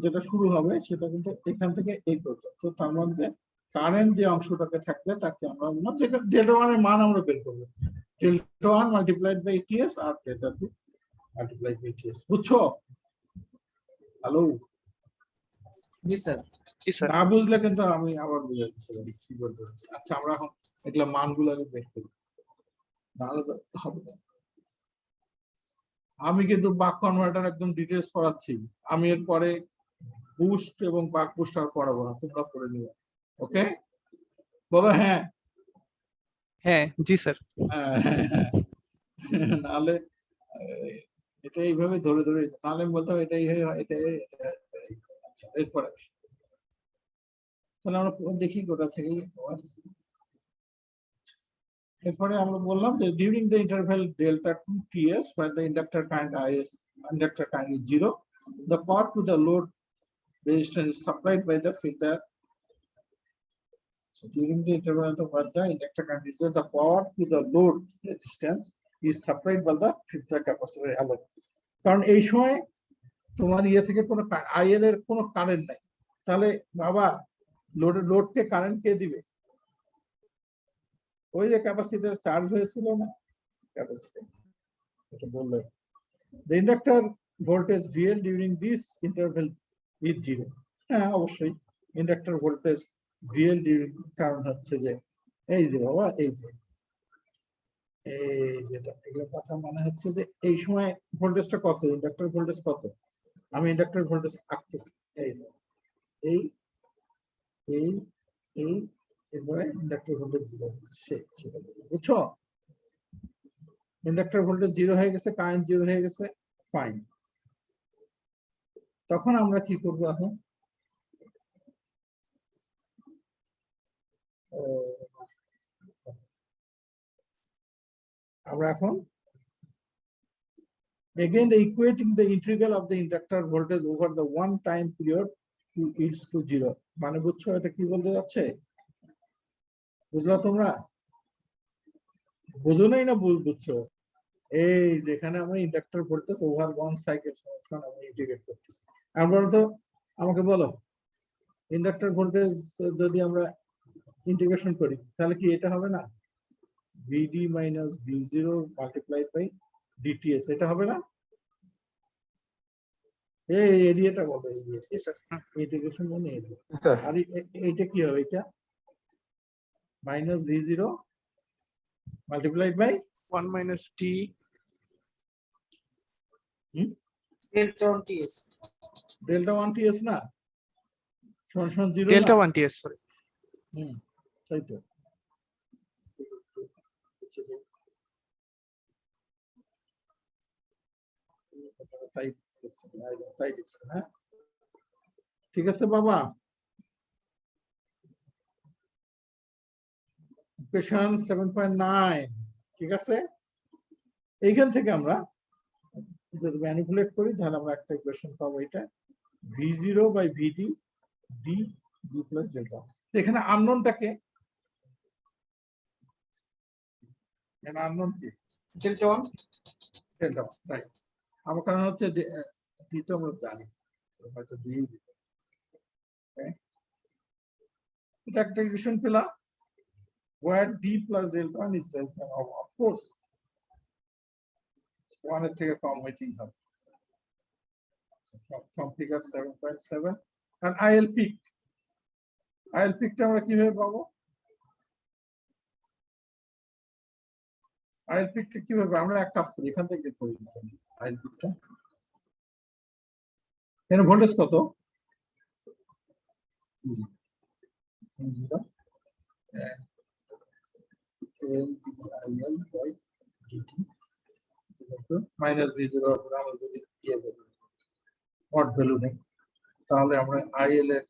যেটা শুরু হবে সেটা কিন্তু এখান থেকে এই পর্যন্ত, তার মধ্যে কারেন্ট যে অংশটাকে থাকবে তাকে আমরা বললাম যে ডেল্টা ওয়ান এর মান আমরা বের করবো, delta one multiplied by TS আর delta two multiplied by TS. বুঝছো? হ্যালো, জি স্যার। জি স্যার। না বুঝলে কিন্তু আমি আবার বুঝে দিতে পারি কি বলতে চাচ্ছি। আচ্ছা আমরা এখন এগুলা মানগুলো আগে বের করি, নাহলে তো হবে না। আমি কিন্তু বাক কনভার্টার একদম ডিটেলস পড়াচ্ছি, আমি এরপরে বুস্ট এবং বাক বুস্ট আর পড়াবো না, তোমরা পড়ে নিও। ওকে, বলো হ্যাঁ। হ্যাঁ জি স্যার। নাহলে এটা এইভাবে ধরে ধরে, নাহলে আমি বলতাম এটাই হয় এটাই। আচ্ছা এরপরে তাহলে আমরা দেখি গোটা থেকেই। এরপরে আমরা বললাম যে during the interval delta two TS where the inductor current is 0, the power to the load resistance is supplied by the filter. So during the interval where the inductor current is 0, the power to the load resistance is supplied by the filter capacitor alone. কারণ এই সময় তোমার ইয়ে থেকে কোনো IL এর কোনো current নাই, তাহলে বাবা লোডকে কারেন্ট কে দিবে? ওই যে ক্যাপাসিটর চার্জ হয়েছিল না, ক্যাপাসিটর এটা বললাম। The inductor voltage VL during this interval is 0. হ্যাঁ অবশ্যই ইন্ডাক্টর ভোল্টেজ VL during, কারণ হচ্ছে যে এই যে বাবা এই যে যেটা এগুলো কথা মানে হচ্ছে যে এই সময় ভোল্টেজটা কত, ইন্ডাক্টর ভোল্টেজ কত, আমি ইন্ডাক্টর ভোল্টেজ আঁকতেছি এই এই এই এই এরপরে ইন্ডাক্টর ভোল্টেজ 0 সেটা বুঝছো? ইন্ডাক্টর ভোল্টেজ 0 হয়ে গেছে, কারেন্ট 0 হয়ে গেছে, ফাইন। তখন আমরা কি করব এখন? আমরা এখন again the equating the integral of the inductor voltage over the one time period to yields to 0, মানে বুঝছো এটা কি বলতে যাচ্ছে? বুঝলা তোমরা? বুঝো নাই না বুঝছো? এই যেখানে আমরা inductor voltage over one cycle সমস্যা আমরা ইন্টিগ্রেট করতেছি। আমরা তো আমাকে বলো ইন্ডাক্টর ভোল্টেজ যদি আমরা ইন্টিগ্রেশন করি তাহলে কি এটা হবে না? VD minus V0 multiplied by DTS, এটা হবে না? এই এরিয়াটা বলো, ইন্টিগ্রেশন মানে এরিয়া। আর এইটা কি হবে? এটা minus V0 multiplied by 1 minus t delta 1 TS. Delta 1 TS না, সমান 0 delta 1 ts সরি। তাই তো। হ্যাঁ ঠিক আছে বাবা। ইকুয়েশন 7.9 ঠিক আছে। এইখান থেকে আমরা যদি ম্যানিপুলেট করি তাহলে আমরা একটা ইকুয়েশন পাবো, এটা V0 by VD D plus delta. এখানে আননোনটাকে আননোন কি? ডেল্টা 1। Delta 1 right. আমার কারণ হচ্ছে ডি তো আমরা জানি, হয়তো দিয়েই দিতে। এটা একটা ইকুয়েশন পেলাম where D plus delta 1 is less than, of course 1 এর থেকে কম হইতেই হবে। From figure 7.7 and IL peak টা আমরা কিভাবে পাবো? IL peak টা কিভাবে? আমরা এক কাজ করি, এখান থেকে করি IL peak টা। এখানে ভোল্টেজ কত? 0 LDIL by dt minus V0 আমরা যদি ইয়ে বলি নট ভ্যালু নেই, তাহলে আমরা IL এর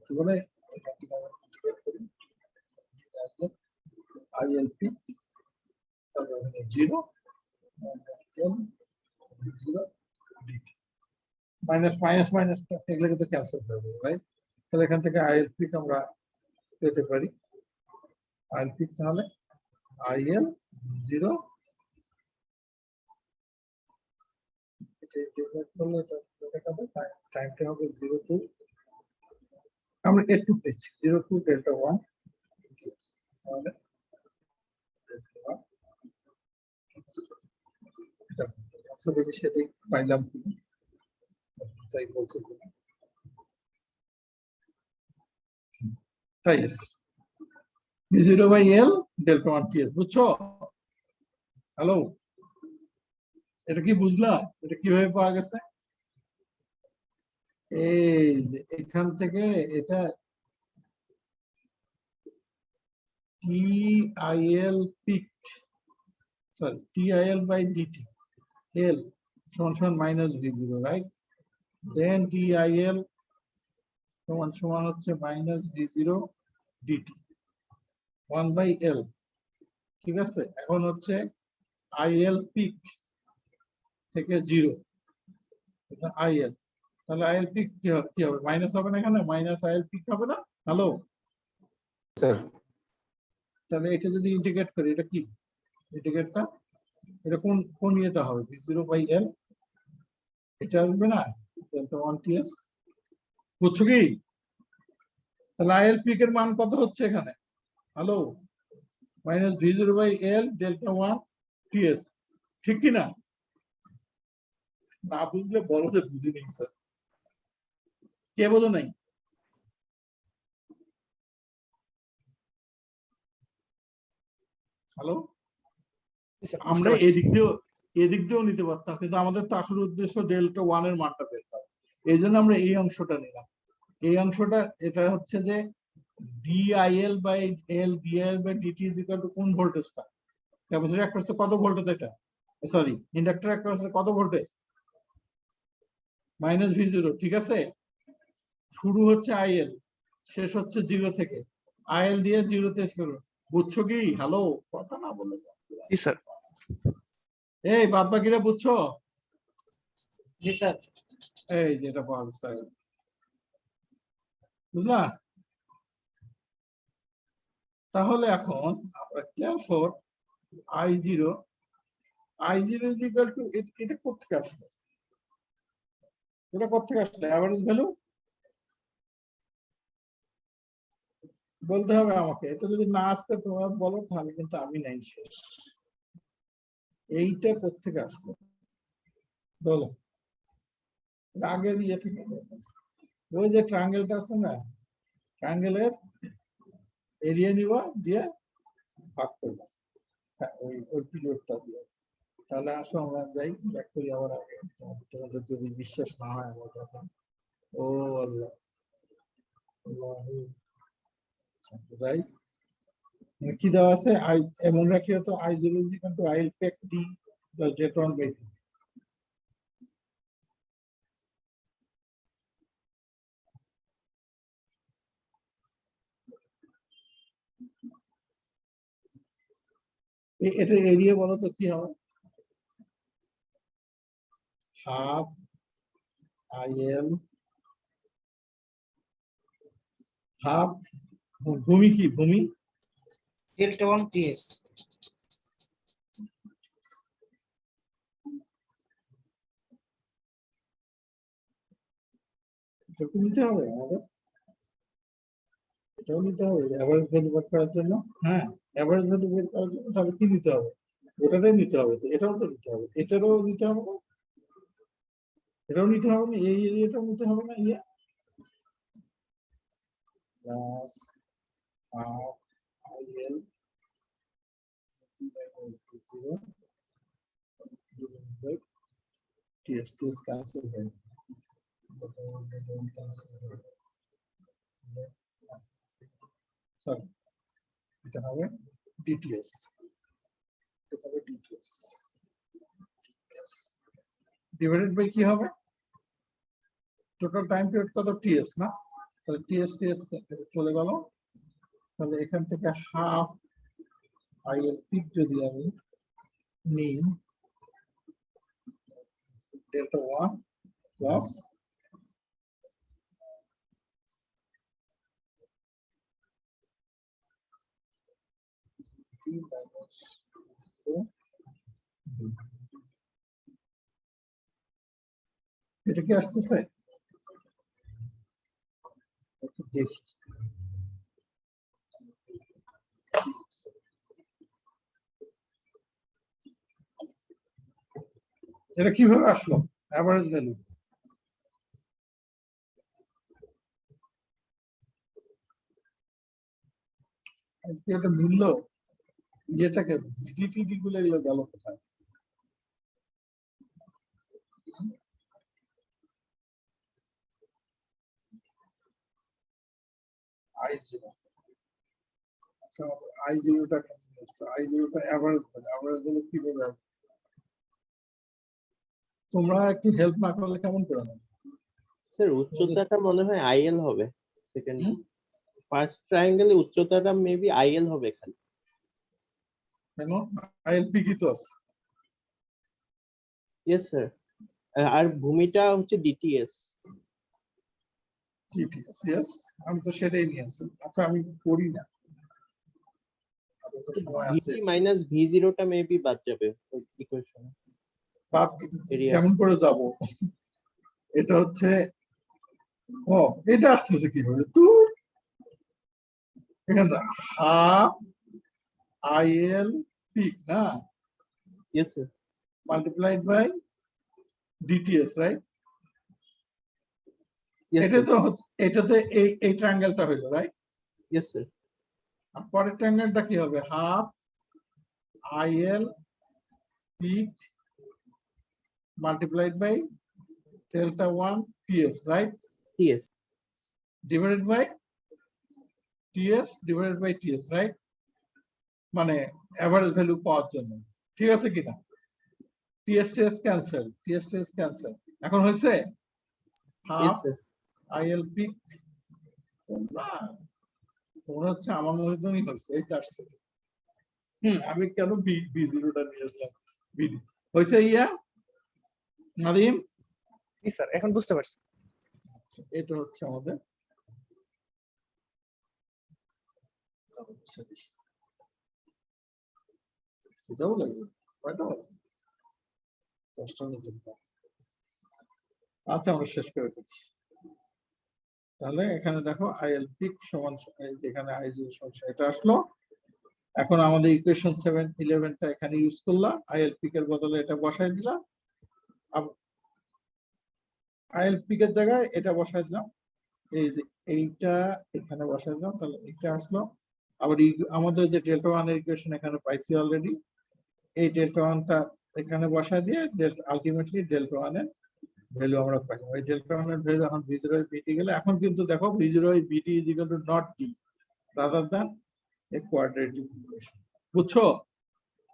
কি বলে IL peak তাহলে 0 dt মাইনাস মাইনাস মাইনাস এগুলো কিন্তু ক্যান্সেল হয়ে যাবে, রাইট? তাহলে এখান থেকে IL peak আমরা পেতে পারি। IL peak তাহলে IL 0 টাইমটা হবে 0 টু আমরা একটু পেয়েছি 0 টু ডেল্টা 1 তাহলে delta 1 এটা আসলে সেটাই পাইলাম কি তাই বলছি কিনা। তাই V0 by L delta 1 TS বুঝছো? হ্যালো, এটা কি বুঝলা? এটা কিভাবে পাওয়া গেছে? এই যে এখান থেকে এটা TIL peak sorry TIL by DT L সমান সমান মাইনাস V0 রাইট, দেন TIL সমান সমান হচ্ছে minus V0 DT 1 by L, ঠিক আছে? এখন হচ্ছে IL পিক থেকে 0 এটা IL, তাহলে IL পিক কি হবে? মাইনাস হবে না এখানে? মাইনাস IL পিক হবে না? হ্যালো, স্যার তাহলে এটা যদি ইন্টিগ্রেট করি এটা কি ইন্টিগ্রেটটা এটা কোন কোন ইয়েটা হবে? V0 বাই L এটা আসবে না ডেল্টা 1 TS, বুঝছো কি? তাহলে IL পিক এর মান কত হচ্ছে এখানে? Hello, minus V0 by L delta 1 TS, ঠিক কি না? না বুঝলে বলো যে বুঝি নেই স্যার, কে বোঝো নাই? হ্যালো, আমরা এদিক দিয়েও নিতে পারতাম, কিন্তু আমাদের তো আসল উদ্দেশ্য ডেল্টা 1 এর মানটা বের করা, এই জন্য আমরা এই অংশটা নিলাম। এই অংশটা এটা হচ্ছে যে DIL by L DIL by DT is equal to কোন ভোল্টেজটা? ক্যাপাসিটর অ্যাক্রসে কত ভোল্টেজ এটা? সরি, ইন্ডাক্টর অ্যাক্রসে কত ভোল্টেজ? মাইনাস V0, ঠিক আছে? শুরু হচ্ছে IL, শেষ হচ্ছে 0 থেকে, IL দিয়ে 0 তে শুরু, বুঝছো কি? হ্যালো, কথা না বলে জি স্যার। এই বাদ বাকিরা বুঝছো? জি স্যার। এই যেটা পাওয়া গেছে, বুঝলা? তাহলে এখন আমরা therefore I0 is equal to এটা কোথেকে আসলো? এটা কোথেকে আসলো? অ্যাভারেজ ভ্যালু বলতে হবে আমাকে, এটা যদি না আসতে তোমরা বলো তাহলে কিন্তু আমি নাই শেষ। এইটা কোথেকে আসলো বলো? আগের ইয়ে থেকে, ওই যে ট্রায়াঙ্গেলটা আছে না, ট্রায়াঙ্গেলের এরিয়া নিবা দিয়ে ভাগ করবা, হ্যাঁ ওই ওই পিরিয়ডটা দিয়ে। তাহলে আসো আমরা যাই ব্যাক করি আবার আগে, তোমাদের যদি বিশ্বাস না হয় আমার কথা। ও আল্লাহ, আল্লাহু, আচ্ছা, যাই। কি দেওয়া আছে? আই এমন রাখিও তো I0 is equal to IL pack D plus delta 1 by 2। এটার এরিয়া বলো তো কি হবে? হাফ IL হাফ ভূমি কি ভূমি ডেল্টা 1 TS। এটা কি নিতে হবে আমাদের? এটাও নিতে হবে এভারেজ ভ্যালু বের করার জন্য। হ্যাঁ, এভারেজ ভ্যালু বের করার জন্য তাহলে কি নিতে হবে? ওটাটাই নিতে হবে, তো এটাও তো নিতে হবে, এটারও নিতে হবে না, এটাও নিতে হবে না, এই এরিয়াটাও নিতে হবে না, ইয়ে plus half IL TS cancel হয়ে সরি, এটা হবে DTS, এটা হবে DTS ডিভাইডেড বাই কি হবে? টোটাল টাইম পিরিয়ড কত? TS না? তাহলে TS চলে গেল, তাহলে এখান থেকে হাফ IL পিক যদি আমি নিই ডেল্টা 1 প্লাস minus 4 B। এটা কি আসতেছে? একটু দেখি। এটা কিভাবে আসলো অ্যাভারেজ ভ্যালু? এটা মূল্য ইয়েটাকে ভিডিটিডি গুলো এগুলো গেল কোথায়? I0 আচ্ছা I0টা I0টা অ্যাভারেজ ভ্যালু কিভাবে আসবে? তোমরা একটু হেল্প না করলে কেমন করে হবে? স্যার উচ্চতাটা মনে হয় আইএল হবে সেকেন্ড ফার্স্ট ট্রায়াঙ্গেলে উচ্চতাটা মেবি আইএল হবে এখানে কেন আইএলপি কি তো আছে? ইয়েস স্যার আর ভূমিটা হচ্ছে ডিটিএস ঠিক আছে yes আমি তো সেটাই নিয়ে আসছি। আচ্ছা আমি করি না আচ্ছা, তো সময় আছে। ভিটি মাইনাস ভি0টা মেবি বাদ যাবে ইকুয়েশনে বাদ Area. কেমন করে যাব? এটা হচ্ছে ও এটা আসতেছে কিভাবে? তুই এখানে হাফ আইএল পিক না yes sir multiplied by DTS, right? Yes এটা তো এটাতে এই ট্রায়াঙ্গেলটা হইলো, রাইট? ইয়েস স্যার আর পরের ট্রায়াঙ্গেলটা কি হবে? Half IL peak multiplied by delta 1 TS, right? TS Divided by TS divided by TS, right? মানে এভারেজ ভ্যালু পাওয়ার জন্য, ঠিক আছে কিনা? TS cancel, TS cancel. এখন হয়েছে yes half sir IL peak. তোমরা হচ্ছে আমার মতনই হয়েছে, এই তো আসছে। আমি কেন B0টা নিয়ে আসলাম? বিডি হয়েছে ইয়া নাদিম? জি স্যার, এখন বুঝতে পারছি। আচ্ছা, এটা হচ্ছে আমাদের সেটাও লাগবে কয়টা বাজে? 10টার মধ্যে। আচ্ছা আমরা শেষ করে ফেলছি। তাহলে এখানে দেখো আইএল পিক সমান যেখানে I0 সমান এটা আসলো। এখন আমাদের ইকুয়েশন 7 11টা এখানে ইউজ করলাম, আইএল পিক এর বদলে এটা বসাই দিলাম। আইএল পিক এর জায়গায় এটা বসাই দিলাম, এই যে এইটা এখানে বসাই দিলাম, তাহলে এটা আসলো। আবার আমাদের যে ডেল্টা 1 এর ইকুয়েশন এখানে পাইছি অলরেডি, এই ডেল্টা 1টা এখানে বসাই দিয়ে আলটিমেটলি ডেল্টা 1 এর ভ্যালু আমরা পাই। ওই ডেল্টা 1 এর ভ্যালু এখন V0 BT গেলে এখন কিন্তু দেখো V0 BT is equal to not D rather than a quadratic equation. বুঝছো?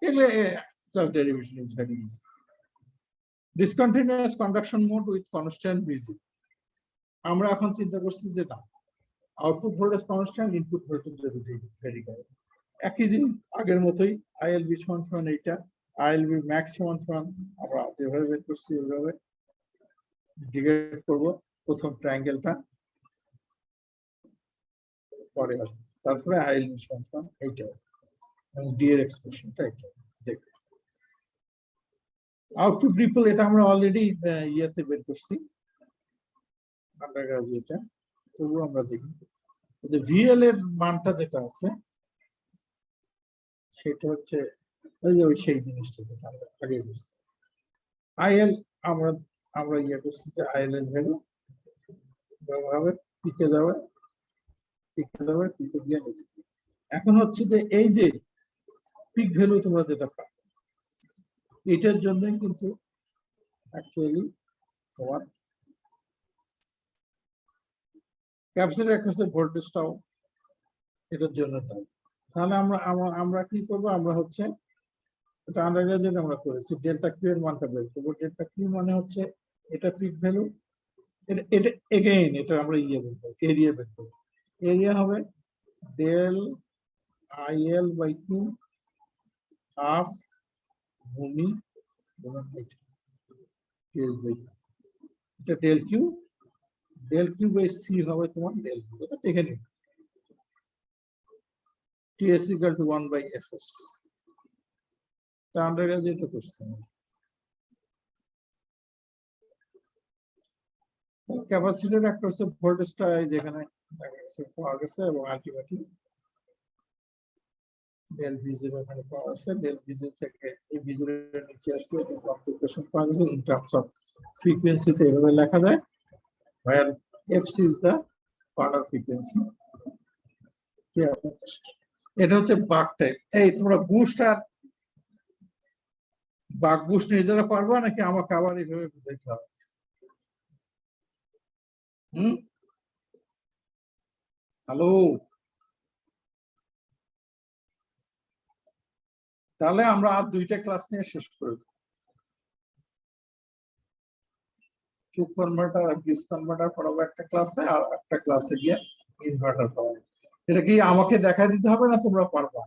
এগুলো just derivation is very easy. Discontinuous conduction mode with constant Vg. আমরা এখন চিন্তা করছি যে না, output voltage constant, input voltage যদি ভ্যারি করে। একই দিন আগের মতোই আইএলবি সমান এইটা, আইএলবি ম্যাক্স সমান আমরা যেভাবে বের করছি ওইভাবে ডিভাইড করব প্রথম ট্রায়াঙ্গেলটা, পরে আসবে তারপরে আইএলবি সমান এইটা এবং ডি এর এক্সপ্রেশনটা এটা দেখব। আউটপুট রিপল এটা আমরা অলরেডি ইয়েতে বের করছি আন্ডারগ্রাজুয়েটে, তবুও আমরা দেখি যে ভিএল এর মানটা যেটা আছে সেটা হচ্ছে ওই যে সেই জিনিসটা যেটা আমরা আগে বুঝছি। আইএল আমরা ইয়ে করছি যে আইএল এর ভ্যালু ভাবে পিকে যাবে পিকে দিয়ে নিচ্ছি। এখন হচ্ছে যে এই যে পিক ভ্যালু তোমরা যেটা পাবে এটার জন্য কিন্তু অ্যাকচুয়ালি তোমার ক্যাপাসিটর অ্যাক্রসের ভোল্টেজটাও এটার জন্য তাই। তাহলে আমরা কি করবো? আমরা হচ্ছে এটা আন্ডারগ্রাজুয়েট আমরা করেছি, ডেল্টা কিউ এর মানটা বের করবো। ডেল্টা কিউ মানে হচ্ছে এটা পিক ভ্যালু, এটা এগেইন এটা আমরা ইয়ে বের করবো, এরিয়া বের করবো। এরিয়া হবে ডেল আইএল বাই 2 হাফ ভূমি এটা ডেল কিউ বাই সি হবে তোমার ডেল কিউ। এটা দেখে নিন, TS equal to 1 by FS. Standard যেটা করছে ক্যাপাসিটর একটা হচ্ছে ভোল্টেজটা যেখানে পাওয়া গেছে এবং আলটিমেটলি ডেল V0 এখানে পাওয়া আছে, ডেল V0 থেকে এই V0 এর নিচে আসলে এটা কনফিগারেশন পাওয়া গেছে ইন টার্মস অফ ফ্রিকোয়েন্সিতে এভাবে লেখা যায় where fc is the corner frequency। এটা হচ্ছে বাক টাইপ। এই তোমরা বুস্ট আর বাক বুস্ট নিজেরা পারবা নাকি আমাকে আবার এইভাবে বুঝাইতে হবে? হ্যালো, তাহলে আমরা আর 2টা ক্লাস নিয়ে শেষ করে দেব। চুপ কনভার্টার আর বিস কনভার্টার পড়াবো একটা ক্লাসে, আর একটা ক্লাসে গিয়ে ইনভার্টার পড়াবো। এটা কি আমাকে দেখা দিতে হবে না তোমরা পারবা?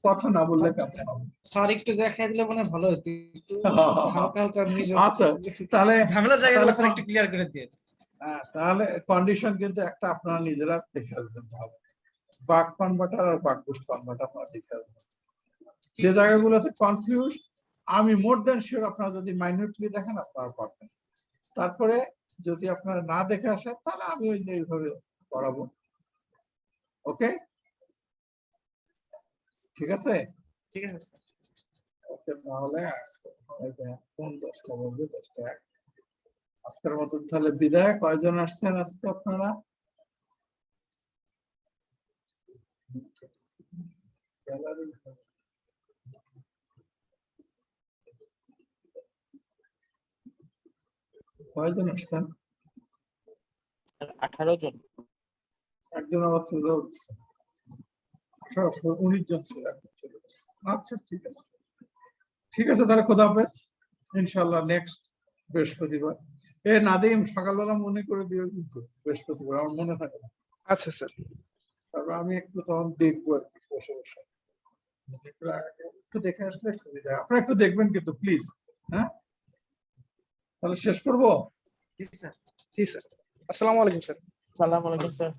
কথা না বললে কেমন হবে? স্যার একটু দেখাই দিলে মনে হয় ভালো হতো, একটু হালকা হালকা নিজে আচ্ছা, তাহলে ঝামেলা জায়গাগুলো স্যার একটু ক্লিয়ার করে দিন। তাহলে কন্ডিশন কিন্তু একটা আপনারা নিজেরা দেখে আসবেন হবে। বাক কনভার্টার আর বাক বুস্ট কনভার্টার আপনারা দেখে আসবেন। যে জায়গাগুলোতে কনফিউজ আমি মোর দেন শিওর আপনারা যদি মাইনিউটলি দেখেন আপনারা পারবেন। তারপরে যদি আপনারা না দেখে আসেন তাহলে আমি ওই যে এইভাবে পড়াবো। ওকে, ঠিক আছে? ঠিক আছে স্যার। ওকে, তাহলে কোন 10টা বলবে 10টা আজকের মতো তাহলে বিদায়। কয়জন আসছেন আজকে আপনারা? কয়জন আসছেন? 18 জন। একজন আবার চলে উঠছে। 19 জন ছিল, এখন চলে গেছে। আচ্ছা ঠিক আছে, ঠিক আছে তাহলে খোদা হাফেজ, ইনশাআল্লাহ নেক্সট বৃহস্পতিবার। নাদিম সকালবেলা মনে করে দিও কিন্তু বৃহস্পতিবার, আমার মনে থাকে না। আচ্ছা স্যার। তারপর আমি একটু তখন দেখবো আর কি বসে বসে, একটু দেখে আসলে সুবিধা। আপনারা একটু দেখবেন কিন্তু প্লিজ। হ্যাঁ, তাহলে শেষ করবো। জি স্যার। জি স্যার, আসসালামু আলাইকুম স্যার। সালাম আলাইকুম স্যার।